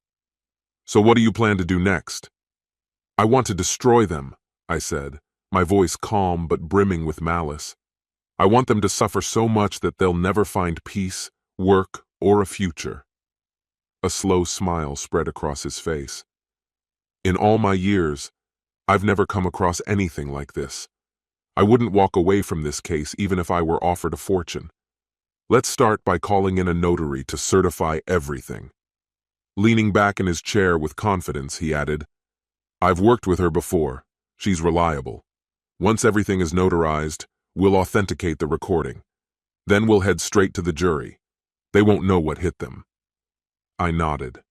"So what do you plan to do next?" "I want to destroy them," I said, my voice calm but brimming with malice. "I want them to suffer so much that they'll never find peace, work, or a future." A slow smile spread across his face. "In all my years, I've never come across anything like this. I wouldn't walk away from this case even if I were offered a fortune. Let's start by calling in a notary to certify everything." Leaning back in his chair with confidence, he added, "I've worked with her before. She's reliable. Once everything is notarized, we'll authenticate the recording. Then we'll head straight to the jury. They won't know what hit them." I nodded.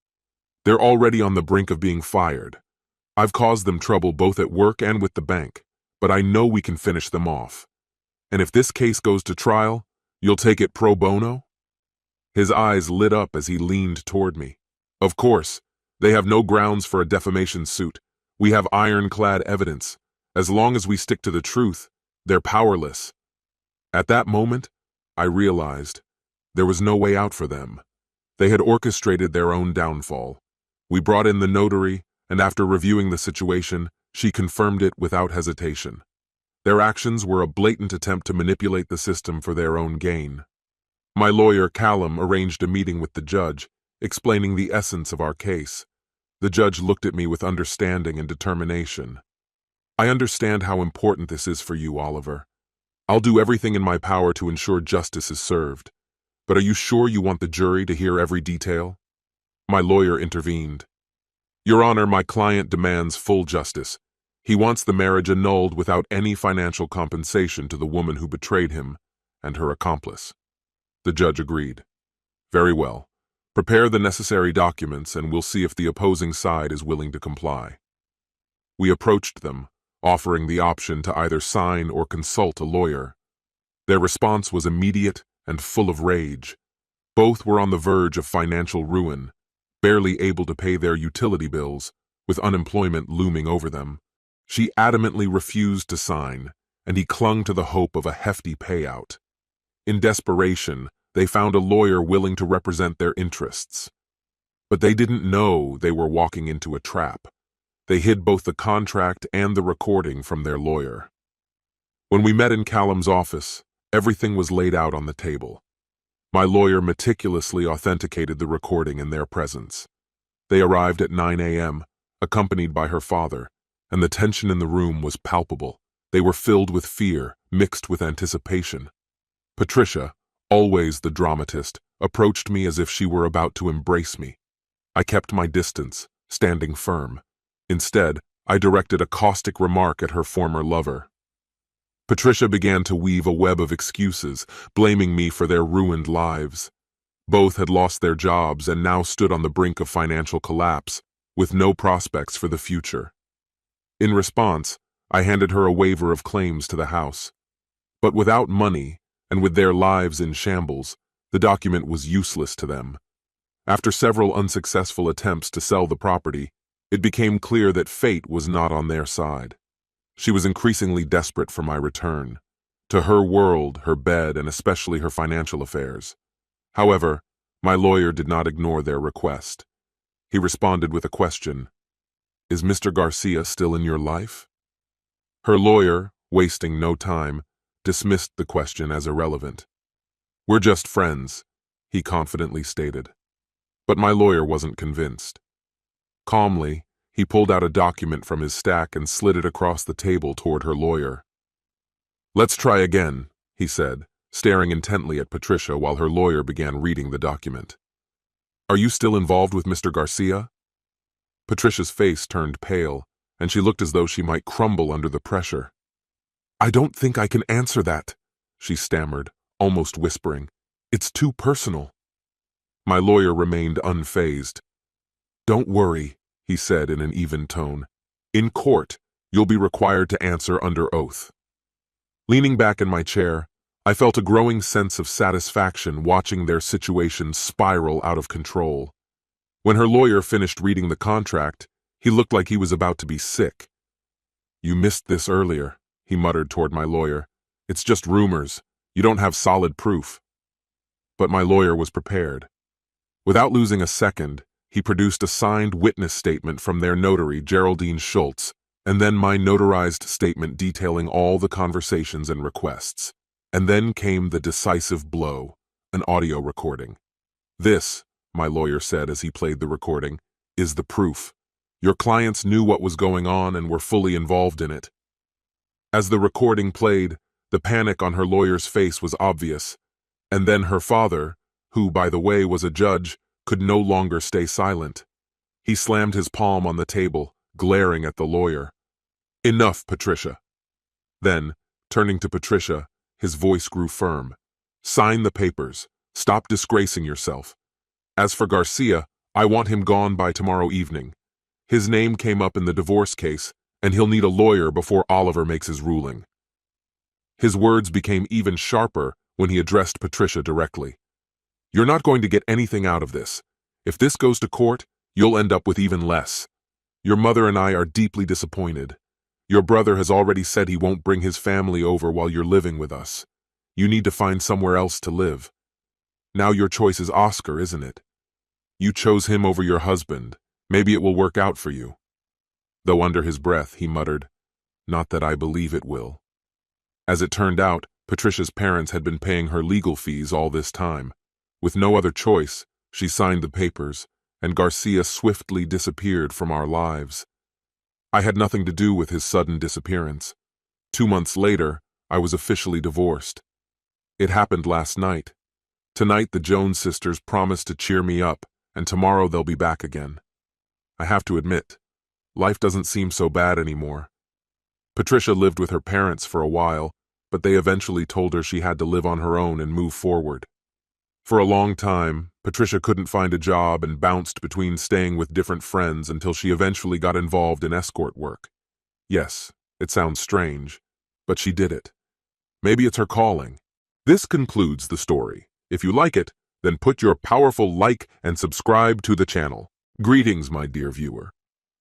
They're already on the brink of being fired. I've caused them trouble both at work and with the bank, but I know we can finish them off. And if this case goes to trial, you'll take it pro bono? His eyes lit up as he leaned toward me. Of course, they have no grounds for a defamation suit. We have ironclad evidence. As long as we stick to the truth, they're powerless. At that moment, I realized there was no way out for them. They had orchestrated their own downfall. We brought in the notary, and after reviewing the situation, she confirmed it without hesitation. Their actions were a blatant attempt to manipulate the system for their own gain. My lawyer, Callum, arranged a meeting with the judge, explaining the essence of our case. The judge looked at me with understanding and determination. I understand how important this is for you, Oliver. I'll do everything in my power to ensure justice is served. But are you sure you want the jury to hear every detail? My lawyer intervened. Your Honor, my client demands full justice. He wants the marriage annulled without any financial compensation to the woman who betrayed him and her accomplice. The judge agreed. Very well. Prepare the necessary documents and we'll see if the opposing side is willing to comply. We approached them, offering the option to either sign or consult a lawyer. Their response was immediate and full of rage. Both were on the verge of financial ruin, barely able to pay their utility bills, with unemployment looming over them. She adamantly refused to sign, and he clung to the hope of a hefty payout. In desperation, they found a lawyer willing to represent their interests. But they didn't know they were walking into a trap. They hid both the contract and the recording from their lawyer. When we met in Callum's office, everything was laid out on the table. My lawyer meticulously authenticated the recording in their presence. They arrived at 9 a.m., accompanied by her father, and the tension in the room was palpable. They were filled with fear, mixed with anticipation. Patricia, always the dramatist, approached me as if she were about to embrace me. I kept my distance, standing firm. Instead, I directed a caustic remark at her former lover. Patricia began to weave a web of excuses, blaming me for their ruined lives. Both had lost their jobs and now stood on the brink of financial collapse, with no prospects for the future. In response, I handed her a waiver of claims to the house. But without money, and with their lives in shambles, the document was useless to them. After several unsuccessful attempts to sell the property, it became clear that fate was not on their side. She was increasingly desperate for my return, to her world, her bed, and especially her financial affairs. However, my lawyer did not ignore their request. He responded with a question. Is Mr. Garcia still in your life? Her lawyer, wasting no time, dismissed the question as irrelevant. We're just friends, he confidently stated. But my lawyer wasn't convinced. Calmly, he pulled out a document from his stack and slid it across the table toward her lawyer. Let's try again, he said, staring intently at Patricia while her lawyer began reading the document. Are you still involved with Mr. Garcia? Patricia's face turned pale, and she looked as though she might crumble under the pressure. I don't think I can answer that, she stammered, almost whispering. It's too personal. My lawyer remained unfazed. Don't worry, he said in an even tone. In court, you'll be required to answer under oath. Leaning back in my chair, I felt a growing sense of satisfaction watching their situation spiral out of control. When her lawyer finished reading the contract, he looked like he was about to be sick. You missed this earlier, he muttered toward my lawyer. It's just rumors. You don't have solid proof. But my lawyer was prepared. Without losing a second, he produced a signed witness statement from their notary, Geraldine Schultz, and then my notarized statement detailing all the conversations and requests. And then came the decisive blow, an audio recording. This, my lawyer said as he played the recording, is the proof. Your clients knew what was going on and were fully involved in it. As the recording played, the panic on her lawyer's face was obvious, and then her father, who, by the way, was a judge, could no longer stay silent. He slammed his palm on the table, glaring at the lawyer. Enough, Patricia. Then, turning to Patricia, his voice grew firm. Sign the papers. Stop disgracing yourself. As for Garcia, I want him gone by tomorrow evening. His name came up in the divorce case, and he'll need a lawyer before Oliver makes his ruling." His words became even sharper when he addressed Patricia directly. "You're not going to get anything out of this. If this goes to court, you'll end up with even less. Your mother and I are deeply disappointed. Your brother has already said he won't bring his family over while you're living with us. You need to find somewhere else to live. Now your choice is Oscar, isn't it? You chose him over your husband. Maybe it will work out for you." Though under his breath, he muttered, "Not that I believe it will." As it turned out, Patricia's parents had been paying her legal fees all this time. With no other choice, she signed the papers, and Garcia swiftly disappeared from our lives. I had nothing to do with his sudden disappearance. 2 months later, I was officially divorced. It happened last night. Tonight, the Jones sisters promised to cheer me up, and tomorrow they'll be back again. I have to admit, life doesn't seem so bad anymore. Patricia lived with her parents for a while, but they eventually told her she had to live on her own and move forward. For a long time, Patricia couldn't find a job and bounced between staying with different friends until she eventually got involved in escort work. Yes, it sounds strange, but she did it. Maybe it's her calling. This concludes the story. If you like it, then put your powerful like and subscribe to the channel. Greetings, my dear viewer.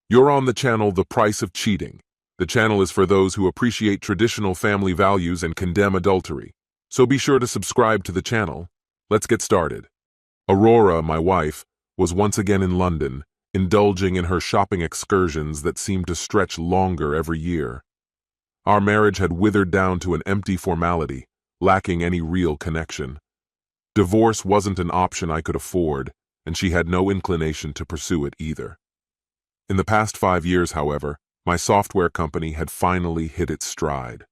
You're on the channel The Price of Cheating. The channel is for those who appreciate traditional family values and condemn adultery. So be sure to subscribe to the channel. Let's get started. Aurora, my wife, was once again in London, indulging in her shopping excursions that seemed to stretch longer every year. Our marriage had withered down to an empty formality, lacking any real connection. Divorce wasn't an option I could afford, and she had no inclination to pursue it either. In the past 5 years, however, my software company had finally hit its stride.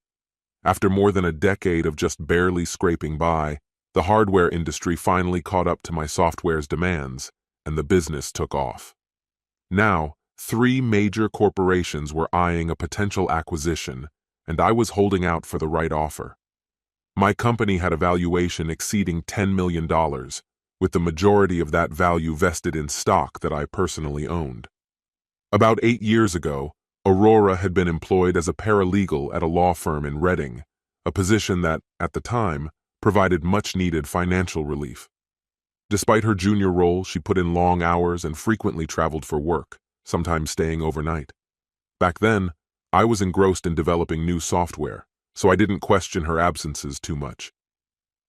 After more than a decade of just barely scraping by, the hardware industry finally caught up to my software's demands, and the business took off. Now, 3 major corporations were eyeing a potential acquisition, and I was holding out for the right offer. My company had a valuation exceeding $10 million, with the majority of that value vested in stock that I personally owned. About 8 years ago, Aurora had been employed as a paralegal at a law firm in Reading, a position that, at the time, provided much-needed financial relief. Despite her junior role, she put in long hours and frequently traveled for work, sometimes staying overnight. Back then, I was engrossed in developing new software, so I didn't question her absences too much.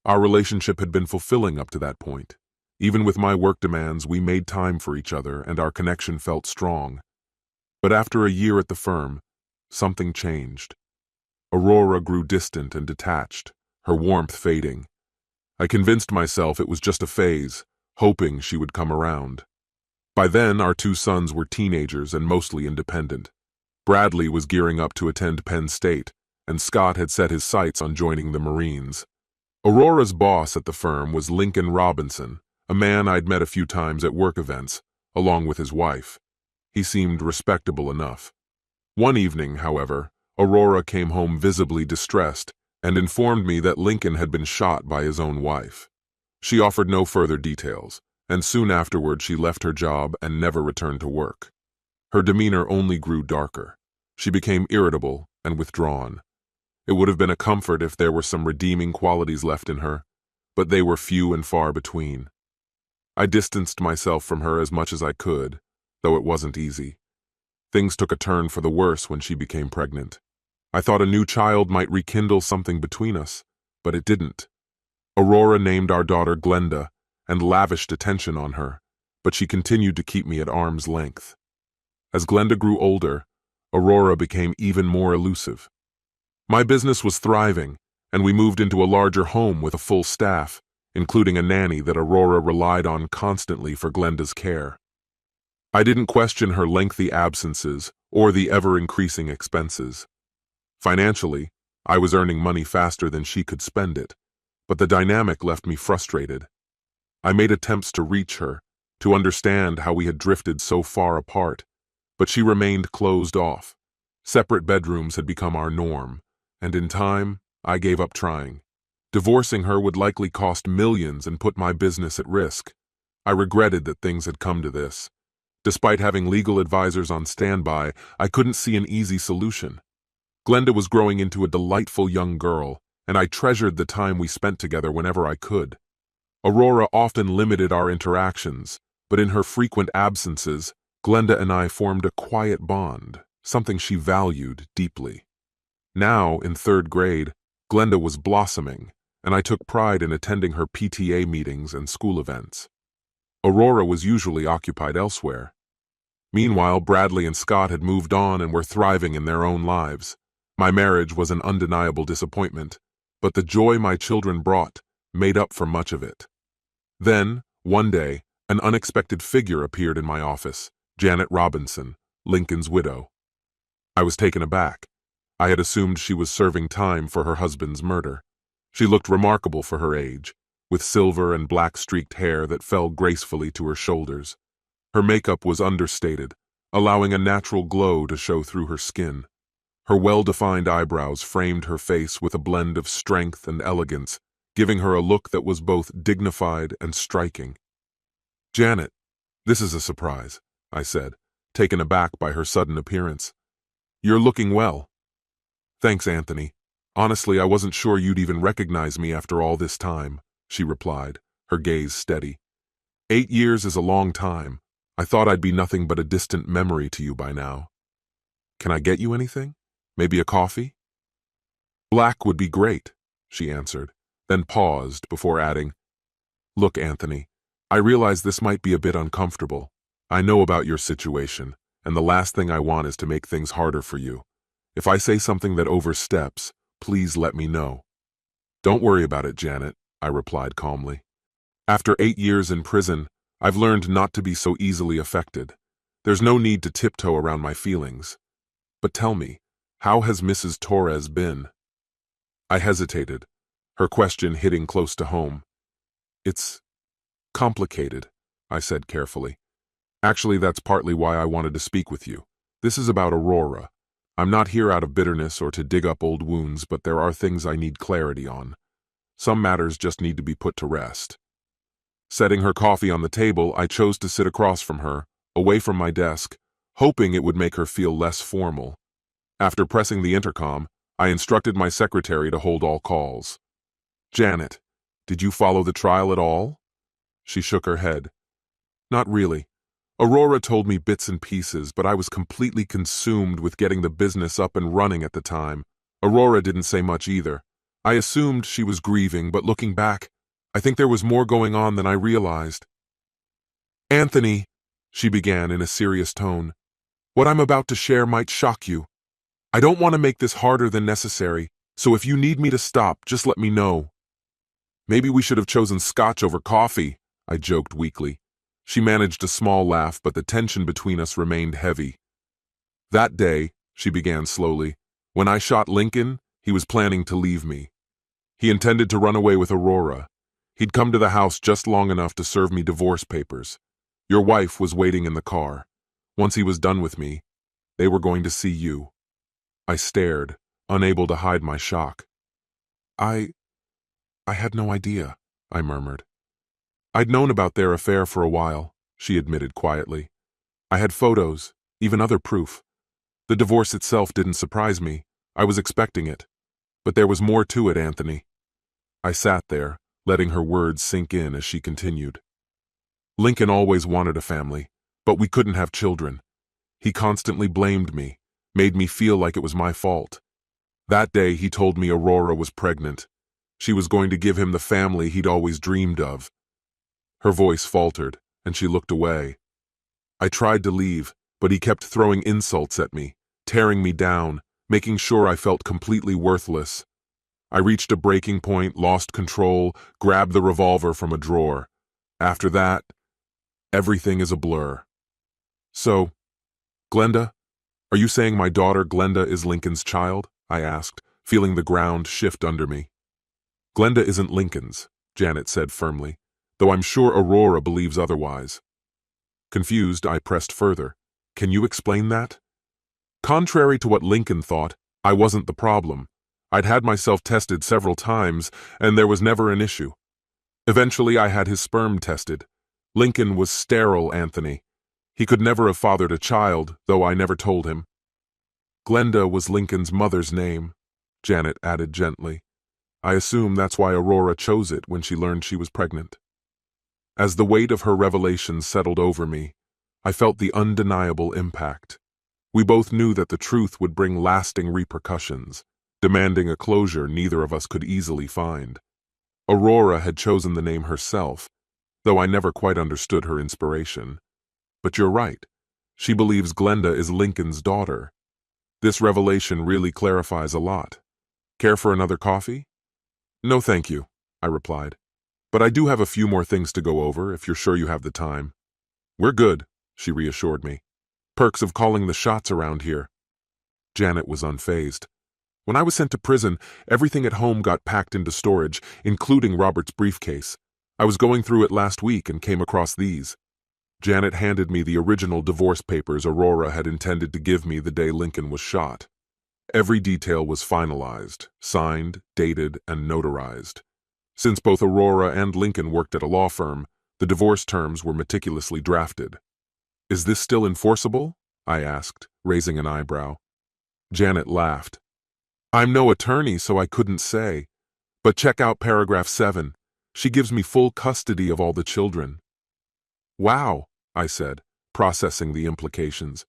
Our relationship had been fulfilling up to that point. Even with my work demands, we made time for each other and our connection felt strong. But after a year at the firm, something changed. Aurora grew distant and detached, her warmth fading. I convinced myself it was just a phase, hoping she would come around. By then, our 2 sons were teenagers and mostly independent. Bradley was gearing up to attend Penn State, and Scott had set his sights on joining the Marines. Aurora's boss at the firm was Lincoln Robinson, a man I'd met a few times at work events, along with his wife. He seemed respectable enough. One evening, however, Aurora came home visibly distressed and informed me that Lincoln had been shot by his own wife. She offered no further details, and soon afterward she left her job and never returned to work. Her demeanor only grew darker. She became irritable and withdrawn. It would have been a comfort if there were some redeeming qualities left in her, but they were few and far between. I distanced myself from her as much as I could, though it wasn't easy. Things took a turn for the worse when she became pregnant. I thought a new child might rekindle something between us, but it didn't. Aurora named our daughter Glenda and lavished attention on her, but she continued to keep me at arm's length. As Glenda grew older, Aurora became even more elusive. My business was thriving, and we moved into a larger home with a full staff, including a nanny that Aurora relied on constantly for Glenda's care. I didn't question her lengthy absences or the ever-increasing expenses. Financially, I was earning money faster than she could spend it, but the dynamic left me frustrated. I made attempts to reach her, to understand how we had drifted so far apart, but she remained closed off. Separate bedrooms had become our norm, and in time, I gave up trying. Divorcing her would likely cost millions and put my business at risk. I regretted that things had come to this. Despite having legal advisors on standby, I couldn't see an easy solution. Glenda was growing into a delightful young girl, and I treasured the time we spent together whenever I could. Aurora often limited our interactions, but in her frequent absences, Glenda and I formed a quiet bond, something she valued deeply. Now, in third grade, Glenda was blossoming, and I took pride in attending her PTA meetings and school events. Aurora was usually occupied elsewhere. Meanwhile, Bradley and Scott had moved on and were thriving in their own lives. My marriage was an undeniable disappointment, but the joy my children brought made up for much of it. Then, one day, an unexpected figure appeared in my office, Janet Robinson, Lincoln's widow. I was taken aback. I had assumed she was serving time for her husband's murder. She looked remarkable for her age, with silver and black-streaked hair that fell gracefully to her shoulders. Her makeup was understated, allowing a natural glow to show through her skin. Her well-defined eyebrows framed her face with a blend of strength and elegance, giving her a look that was both dignified and striking. "Janet, this is a surprise," I said, taken aback by her sudden appearance. "You're looking well." "Thanks, Anthony. Honestly, I wasn't sure you'd even recognize me after all this time," she replied, her gaze steady. 8 years is a long time. I thought I'd be nothing but a distant memory to you by now. Can I get you anything? Maybe a coffee?" "Black would be great," she answered, then paused before adding, "Look, Anthony, I realize this might be a bit uncomfortable. I know about your situation, and the last thing I want is to make things harder for you. If I say something that oversteps, please let me know." "Don't worry about it, Janet," I replied calmly. "After 8 years in prison, I've learned not to be so easily affected. There's no need to tiptoe around my feelings. But tell me, how has Mrs. Torres been?" I hesitated, her question hitting close to home. "It's complicated," I said carefully. "Actually, that's partly why I wanted to speak with you. This is about Aurora. I'm not here out of bitterness or to dig up old wounds, but there are things I need clarity on. Some matters just need to be put to rest." Setting her coffee on the table, I chose to sit across from her, away from my desk, hoping it would make her feel less formal. After pressing the intercom, I instructed my secretary to hold all calls. "Janet, did you follow the trial at all?" She shook her head. "Not really. Aurora told me bits and pieces, but I was completely consumed with getting the business up and running at the time. Aurora didn't say much either. I assumed she was grieving, but looking back, I think there was more going on than I realized." "Anthony," she began in a serious tone, "what I'm about to share might shock you. I don't want to make this harder than necessary, so if you need me to stop, just let me know." "Maybe we should have chosen scotch over coffee," I joked weakly. She managed a small laugh, but the tension between us remained heavy. "That day," she began slowly, "when I shot Lincoln, he was planning to leave me. He intended to run away with Aurora. He'd come to the house just long enough to serve me divorce papers. Your wife was waiting in the car. Once he was done with me, they were going to see you." I stared, unable to hide my shock. I had no idea," I murmured. "I'd known about their affair for a while," she admitted quietly. "I had photos, even other proof. The divorce itself didn't surprise me. I was expecting it. But there was more to it, Anthony." I sat there, letting her words sink in as she continued. "Lincoln always wanted a family, but we couldn't have children. He constantly blamed me, made me feel like it was my fault. That day he told me Aurora was pregnant. She was going to give him the family he'd always dreamed of." Her voice faltered, and she looked away. "I tried to leave, but he kept throwing insults at me, tearing me down, making sure I felt completely worthless. I reached a breaking point, lost control, grabbed the revolver from a drawer. After that, everything is a blur." "So, Glenda, are you saying my daughter Glenda is Lincoln's child?" I asked, feeling the ground shift under me. "Glenda isn't Lincoln's," Janet said firmly, "though I'm sure Aurora believes otherwise." Confused, I pressed further. "Can you explain that?" "Contrary to what Lincoln thought, I wasn't the problem. I'd had myself tested several times, and there was never an issue. Eventually, I had his sperm tested. Lincoln was sterile, Anthony. He could never have fathered a child, though I never told him. Glenda was Lincoln's mother's name, Janet added gently. I assume that's why Aurora chose it when she learned she was pregnant. As the weight of her revelations settled over me, I felt the undeniable impact. We both knew that the truth would bring lasting repercussions, demanding a closure neither of us could easily find. Aurora had chosen the name herself, though I never quite understood her inspiration. But you're right. She believes Glenda is Lincoln's daughter. This revelation really clarifies a lot. Care for another coffee? No, thank you, I replied. But I do have a few more things to go over if you're sure you have the time. We're good, she reassured me. Perks of calling the shots around here. Janet was unfazed. When I was sent to prison, everything at home got packed into storage, including Robert's briefcase. I was going through it last week and came across these. Janet handed me the original divorce papers Aurora had intended to give me the day Lincoln was shot. Every detail was finalized, signed, dated, and notarized. Since both Aurora and Lincoln worked at a law firm, the divorce terms were meticulously drafted. Is this still enforceable? I asked, raising an eyebrow. Janet laughed. I'm no attorney, so I couldn't say. But check out paragraph 7. She gives me full custody of all the children. Wow, I said, processing the implications.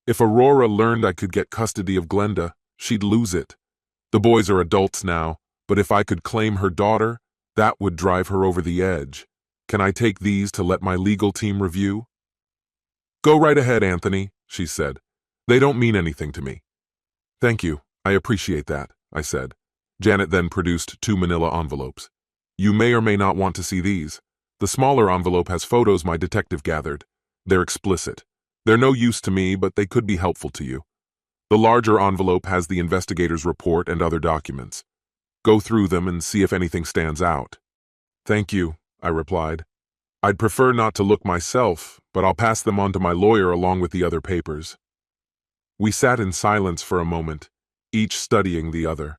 If Aurora learned I could get custody of Glenda, she'd lose it. The boys are adults now, but if I could claim her daughter, that would drive her over the edge. Can I take these to let my legal team review? Go right ahead, Anthony, she said. They don't mean anything to me. Thank you, I appreciate that, I said. Janet then produced 2 manila envelopes. You may or may not want to see these. The smaller envelope has photos my detective gathered. They're explicit. They're no use to me, but they could be helpful to you. The larger envelope has the investigator's report and other documents. Go through them and see if anything stands out. Thank you, I replied. I'd prefer not to look myself, but I'll pass them on to my lawyer along with the other papers. We sat in silence for a moment, each studying the other.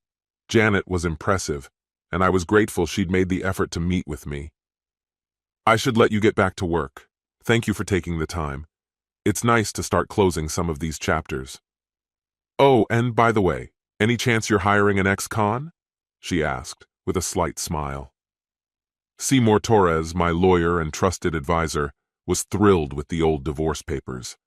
Janet was impressive, and I was grateful she'd made the effort to meet with me. I should let you get back to work. Thank you for taking the time. It's nice to start closing some of these chapters. Oh, and by the way, any chance you're hiring an ex-con? She asked, with a slight smile. Seymour Torres, my lawyer and trusted advisor, was thrilled with the old divorce papers.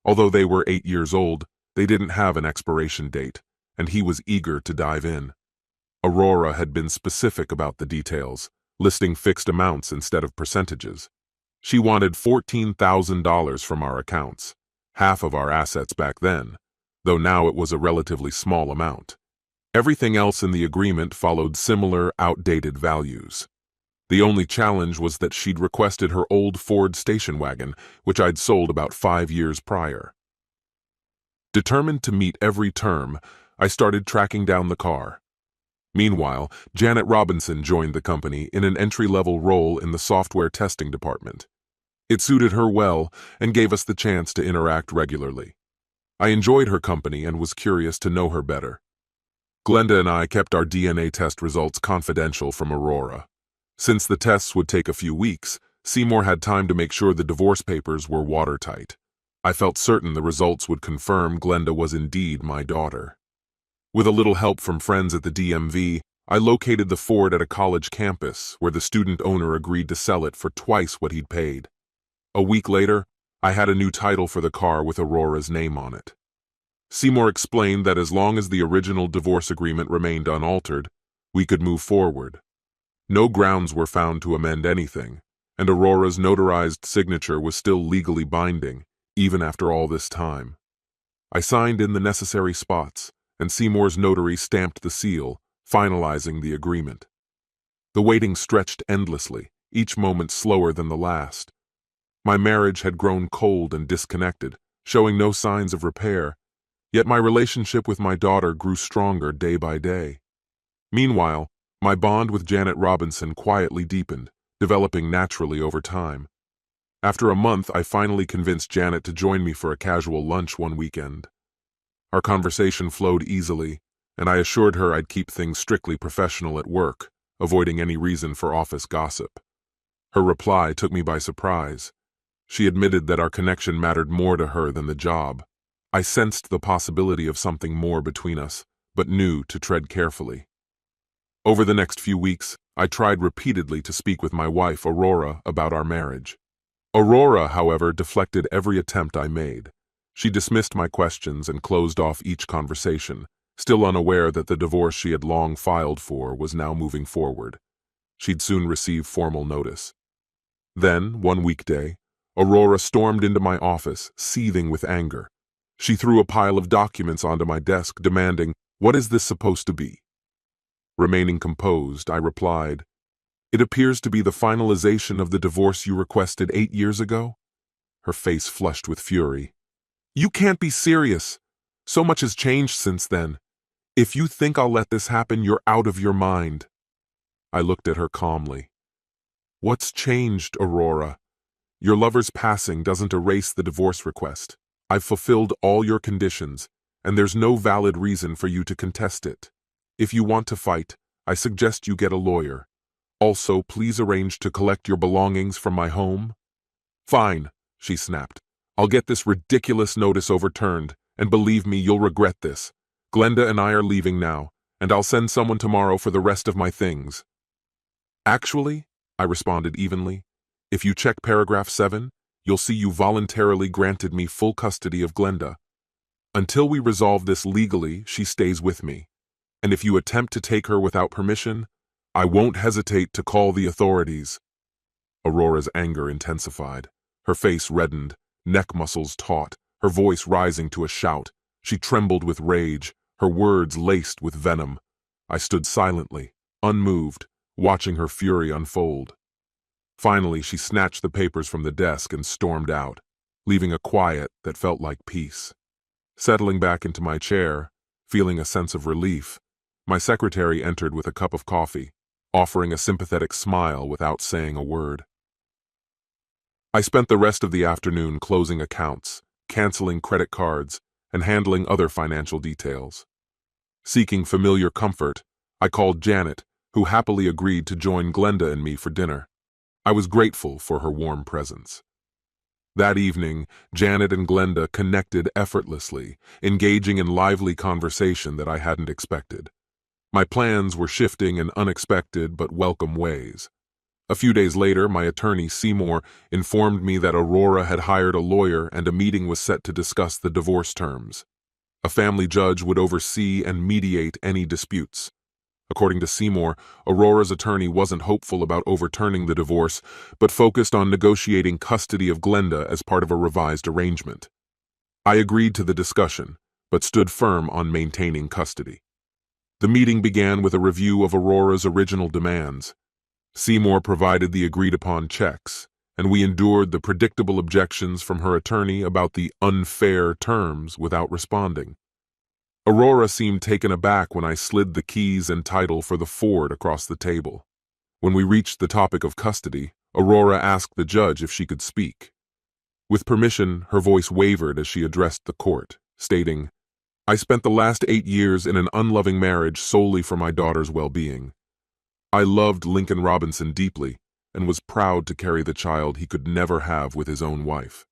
Although they were 8 years old, they didn't have an expiration date, and he was eager to dive in. Aurora had been specific about the details, listing fixed amounts instead of percentages. She wanted $14,000 from our accounts, half of our assets back then, though now it was a relatively small amount. Everything else in the agreement followed similar, outdated values. The only challenge was that she'd requested her old Ford station wagon, which I'd sold about 5 years prior. Determined to meet every term, I started tracking down the car. Meanwhile, Janet Robinson joined the company in an entry-level role in the software testing department. It suited her well and gave us the chance to interact regularly. I enjoyed her company and was curious to know her better. Glenda and I kept our DNA test results confidential from Aurora. Since the tests would take a few weeks, Seymour had time to make sure the divorce papers were watertight. I felt certain the results would confirm Glenda was indeed my daughter. With a little help from friends at the DMV, I located the Ford at a college campus where the student owner agreed to sell it for twice what he'd paid. A week later, I had a new title for the car with Aurora's name on it. Seymour explained that as long as the original divorce agreement remained unaltered, we could move forward. No grounds were found to amend anything, and Aurora's notarized signature was still legally binding, even after all this time. I signed in the necessary spots, and Seymour's notary stamped the seal, finalizing the agreement. The waiting stretched endlessly, each moment slower than the last. My marriage had grown cold and disconnected, showing no signs of repair, yet my relationship with my daughter grew stronger day by day. Meanwhile, my bond with Janet Robinson quietly deepened, developing naturally over time. After a month, I finally convinced Janet to join me for a casual lunch one weekend. Our conversation flowed easily, and I assured her I'd keep things strictly professional at work, avoiding any reason for office gossip. Her reply took me by surprise. She admitted that our connection mattered more to her than the job. I sensed the possibility of something more between us, but knew to tread carefully. Over the next few weeks, I tried repeatedly to speak with my wife, Aurora, about our marriage. Aurora, however, deflected every attempt I made. She dismissed my questions and closed off each conversation, still unaware that the divorce she had long filed for was now moving forward. She'd soon receive formal notice. Then, one weekday, Aurora stormed into my office, seething with anger. She threw a pile of documents onto my desk, demanding, "What is this supposed to be?" Remaining composed, I replied, "It appears to be the finalization of the divorce you requested 8 years ago." Her face flushed with fury. "You can't be serious. So much has changed since then. If you think I'll let this happen, you're out of your mind." I looked at her calmly. "What's changed, Aurora? Your lover's passing doesn't erase the divorce request. I've fulfilled all your conditions, and there's no valid reason for you to contest it. If you want to fight, I suggest you get a lawyer. Also, please arrange to collect your belongings from my home." "Fine," she snapped. "I'll get this ridiculous notice overturned, and believe me, you'll regret this. Glenda and I are leaving now, and I'll send someone tomorrow for the rest of my things." "Actually," I responded evenly, "if you check paragraph 7, you'll see you voluntarily granted me full custody of Glenda. Until we resolve this legally, she stays with me. And if you attempt to take her without permission, I won't hesitate to call the authorities." Aurora's anger intensified. Her face reddened, neck muscles taut, her voice rising to a shout. She trembled with rage, her words laced with venom. I stood silently, unmoved, watching her fury unfold. Finally, she snatched the papers from the desk and stormed out, leaving a quiet that felt like peace. Settling back into my chair, feeling a sense of relief, my secretary entered with a cup of coffee, offering a sympathetic smile without saying a word. I spent the rest of the afternoon closing accounts, canceling credit cards, and handling other financial details. Seeking familiar comfort, I called Janet, who happily agreed to join Glenda and me for dinner. I was grateful for her warm presence. That evening, Janet and Glenda connected effortlessly, engaging in lively conversation that I hadn't expected. My plans were shifting in unexpected but welcome ways. A few days later, my attorney, Seymour, informed me that Aurora had hired a lawyer and a meeting was set to discuss the divorce terms. A family judge would oversee and mediate any disputes. According to Seymour, Aurora's attorney wasn't hopeful about overturning the divorce, but focused on negotiating custody of Glenda as part of a revised arrangement. I agreed to the discussion, but stood firm on maintaining custody. The meeting began with a review of Aurora's original demands. Seymour provided the agreed-upon checks, and we endured the predictable objections from her attorney about the unfair terms without responding. Aurora seemed taken aback when I slid the keys and title for the Ford across the table. When we reached the topic of custody, Aurora asked the judge if she could speak. With permission, her voice wavered as she addressed the court, stating, "I spent the last 8 years in an unloving marriage solely for my daughter's well-being. I loved Lincoln Robinson deeply and was proud to carry the child he could never have with his own wife.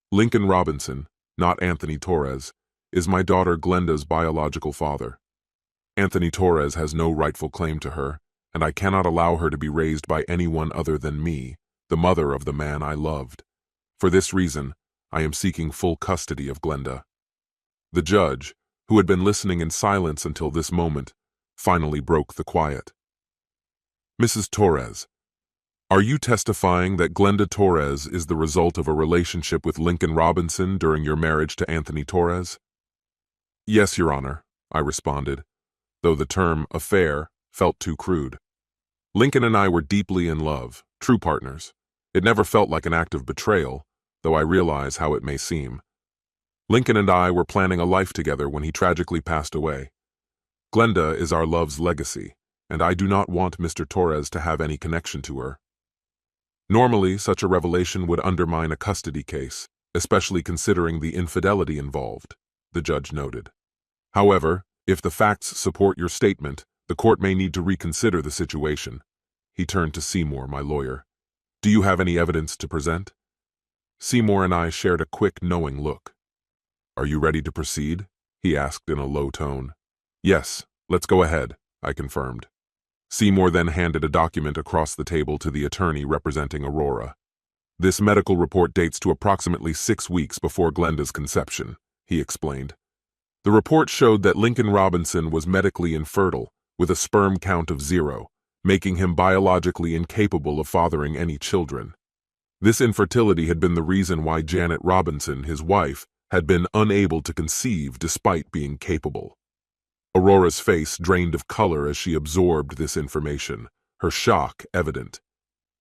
Lincoln Robinson, not Anthony Torres, is my daughter Glenda's biological father. Anthony Torres has no rightful claim to her, and I cannot allow her to be raised by anyone other than me, the mother of the man I loved. For this reason, I am seeking full custody of Glenda." The judge, who had been listening in silence until this moment, finally broke the quiet. "Mrs. Torres, are you testifying that Glenda Torres is the result of a relationship with Lincoln Robinson during your marriage to Anthony Torres?" "Yes, Your Honor," I responded, though the term affair felt too crude. "Lincoln and I were deeply in love, true partners. It never felt like an act of betrayal, though I realize how it may seem. Lincoln and I were planning a life together when he tragically passed away. Glenda is our love's legacy, and I do not want Mr. Torres to have any connection to her. Normally, such a revelation would undermine a custody case, especially considering the infidelity involved," the judge noted. "However, if the facts support your statement, the court may need to reconsider the situation." He turned to Seymour, my lawyer. Do you have any evidence to present? Seymour and I shared a quick, knowing look. Are you ready to proceed? He asked in a low tone. Yes, let's go ahead, I confirmed. Seymour then handed a document across the table to the attorney representing Aurora. This medical report dates to approximately 6 weeks before Glenda's conception, he explained. The report showed that Lincoln Robinson was medically infertile, with a sperm count of 0, making him biologically incapable of fathering any children. This infertility had been the reason why Janet Robinson, his wife, had been unable to conceive despite being capable. Aurora's face drained of color as she absorbed this information, her shock evident.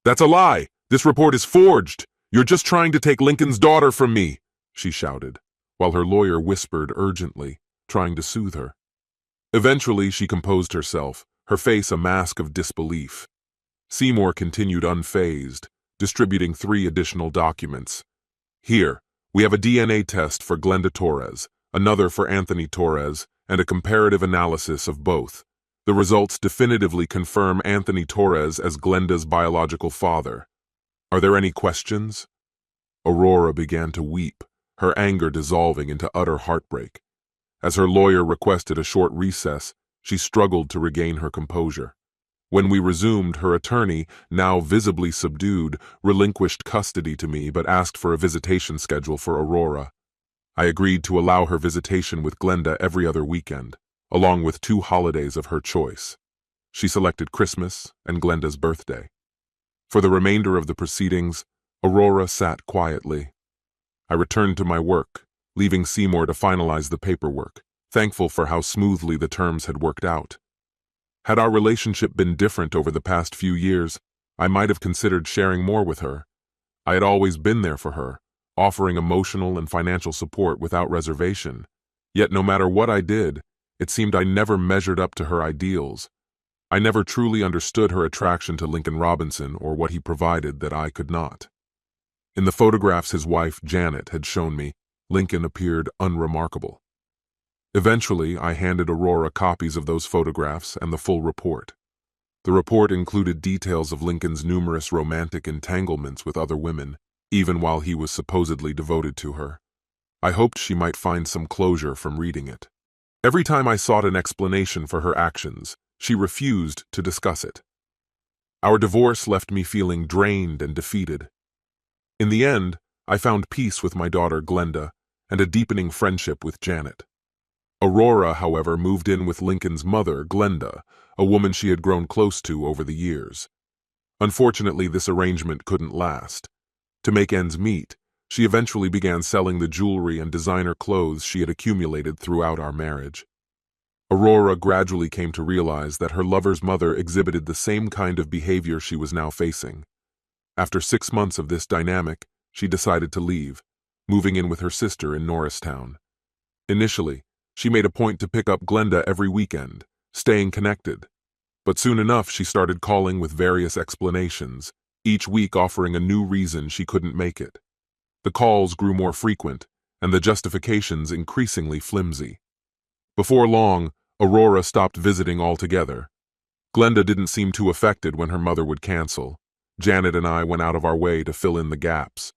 That's a lie! This report is forged! You're just trying to take Lincoln's daughter from me! She shouted, while her lawyer whispered urgently, trying to soothe her. Eventually, she composed herself, her face a mask of disbelief. Seymour continued unfazed, distributing 3 additional documents. Here, we have a DNA test for Glenda Torres, another for Anthony Torres, and a comparative analysis of both. The results definitively confirm Anthony Torres as Glenda's biological father. Are there any questions? Aurora began to weep, her anger dissolving into utter heartbreak. As her lawyer requested a short recess, she struggled to regain her composure. When we resumed, her attorney, now visibly subdued, relinquished custody to me but asked for a visitation schedule for Aurora. I agreed to allow her visitation with Glenda every other weekend, along with 2 holidays of her choice. She selected Christmas and Glenda's birthday. For the remainder of the proceedings, Aurora sat quietly. I returned to my work, leaving Seymour to finalize the paperwork, thankful for how smoothly the terms had worked out. Had our relationship been different over the past few years, I might have considered sharing more with her. I had always been there for her, offering emotional and financial support without reservation. Yet no matter what I did, it seemed I never measured up to her ideals. I never truly understood her attraction to Lincoln Robinson or what he provided that I could not. In the photographs his wife, Janet, had shown me, Lincoln appeared unremarkable. Eventually, I handed Aurora copies of those photographs and the full report. The report included details of Lincoln's numerous romantic entanglements with other women, even while he was supposedly devoted to her. I hoped she might find some closure from reading it. Every time I sought an explanation for her actions, she refused to discuss it. Our divorce left me feeling drained and defeated. In the end, I found peace with my daughter Glenda and a deepening friendship with Janet. Aurora, however, moved in with Lincoln's mother, Glenda, a woman she had grown close to over the years. Unfortunately, this arrangement couldn't last. To make ends meet, she eventually began selling the jewelry and designer clothes she had accumulated throughout our marriage. Aurora gradually came to realize that her lover's mother exhibited the same kind of behavior she was now facing. After 6 months of this dynamic, she decided to leave, moving in with her sister in Norristown. Initially, she made a point to pick up Glenda every weekend, staying connected. But soon enough, she started calling with various explanations, each week offering a new reason she couldn't make it. The calls grew more frequent, and the justifications increasingly flimsy. Before long, Aurora stopped visiting altogether. Glenda didn't seem too affected when her mother would cancel. Janet and I went out of our way to fill in the gaps.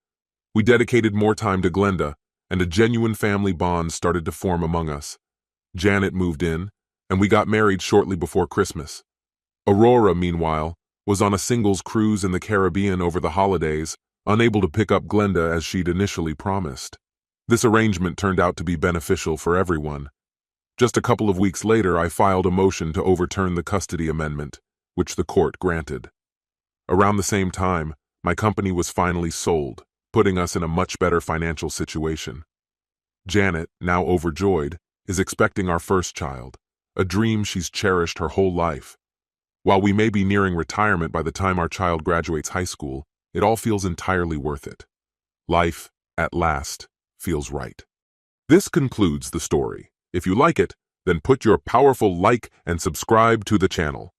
We dedicated more time to Glenda, and a genuine family bond started to form among us. Janet moved in, and we got married shortly before Christmas. Aurora, meanwhile, was on a singles cruise in the Caribbean over the holidays, unable to pick up Glenda as she'd initially promised. This arrangement turned out to be beneficial for everyone. Just a couple of weeks later, I filed a motion to overturn the custody amendment, which the court granted. Around the same time, my company was finally sold, putting us in a much better financial situation. Janet, now overjoyed, is expecting our first child, a dream she's cherished her whole life. While we may be nearing retirement by the time our child graduates high school, it all feels entirely worth it. Life, at last, feels right. This concludes the story. If you like it, then put your powerful like and subscribe to the channel.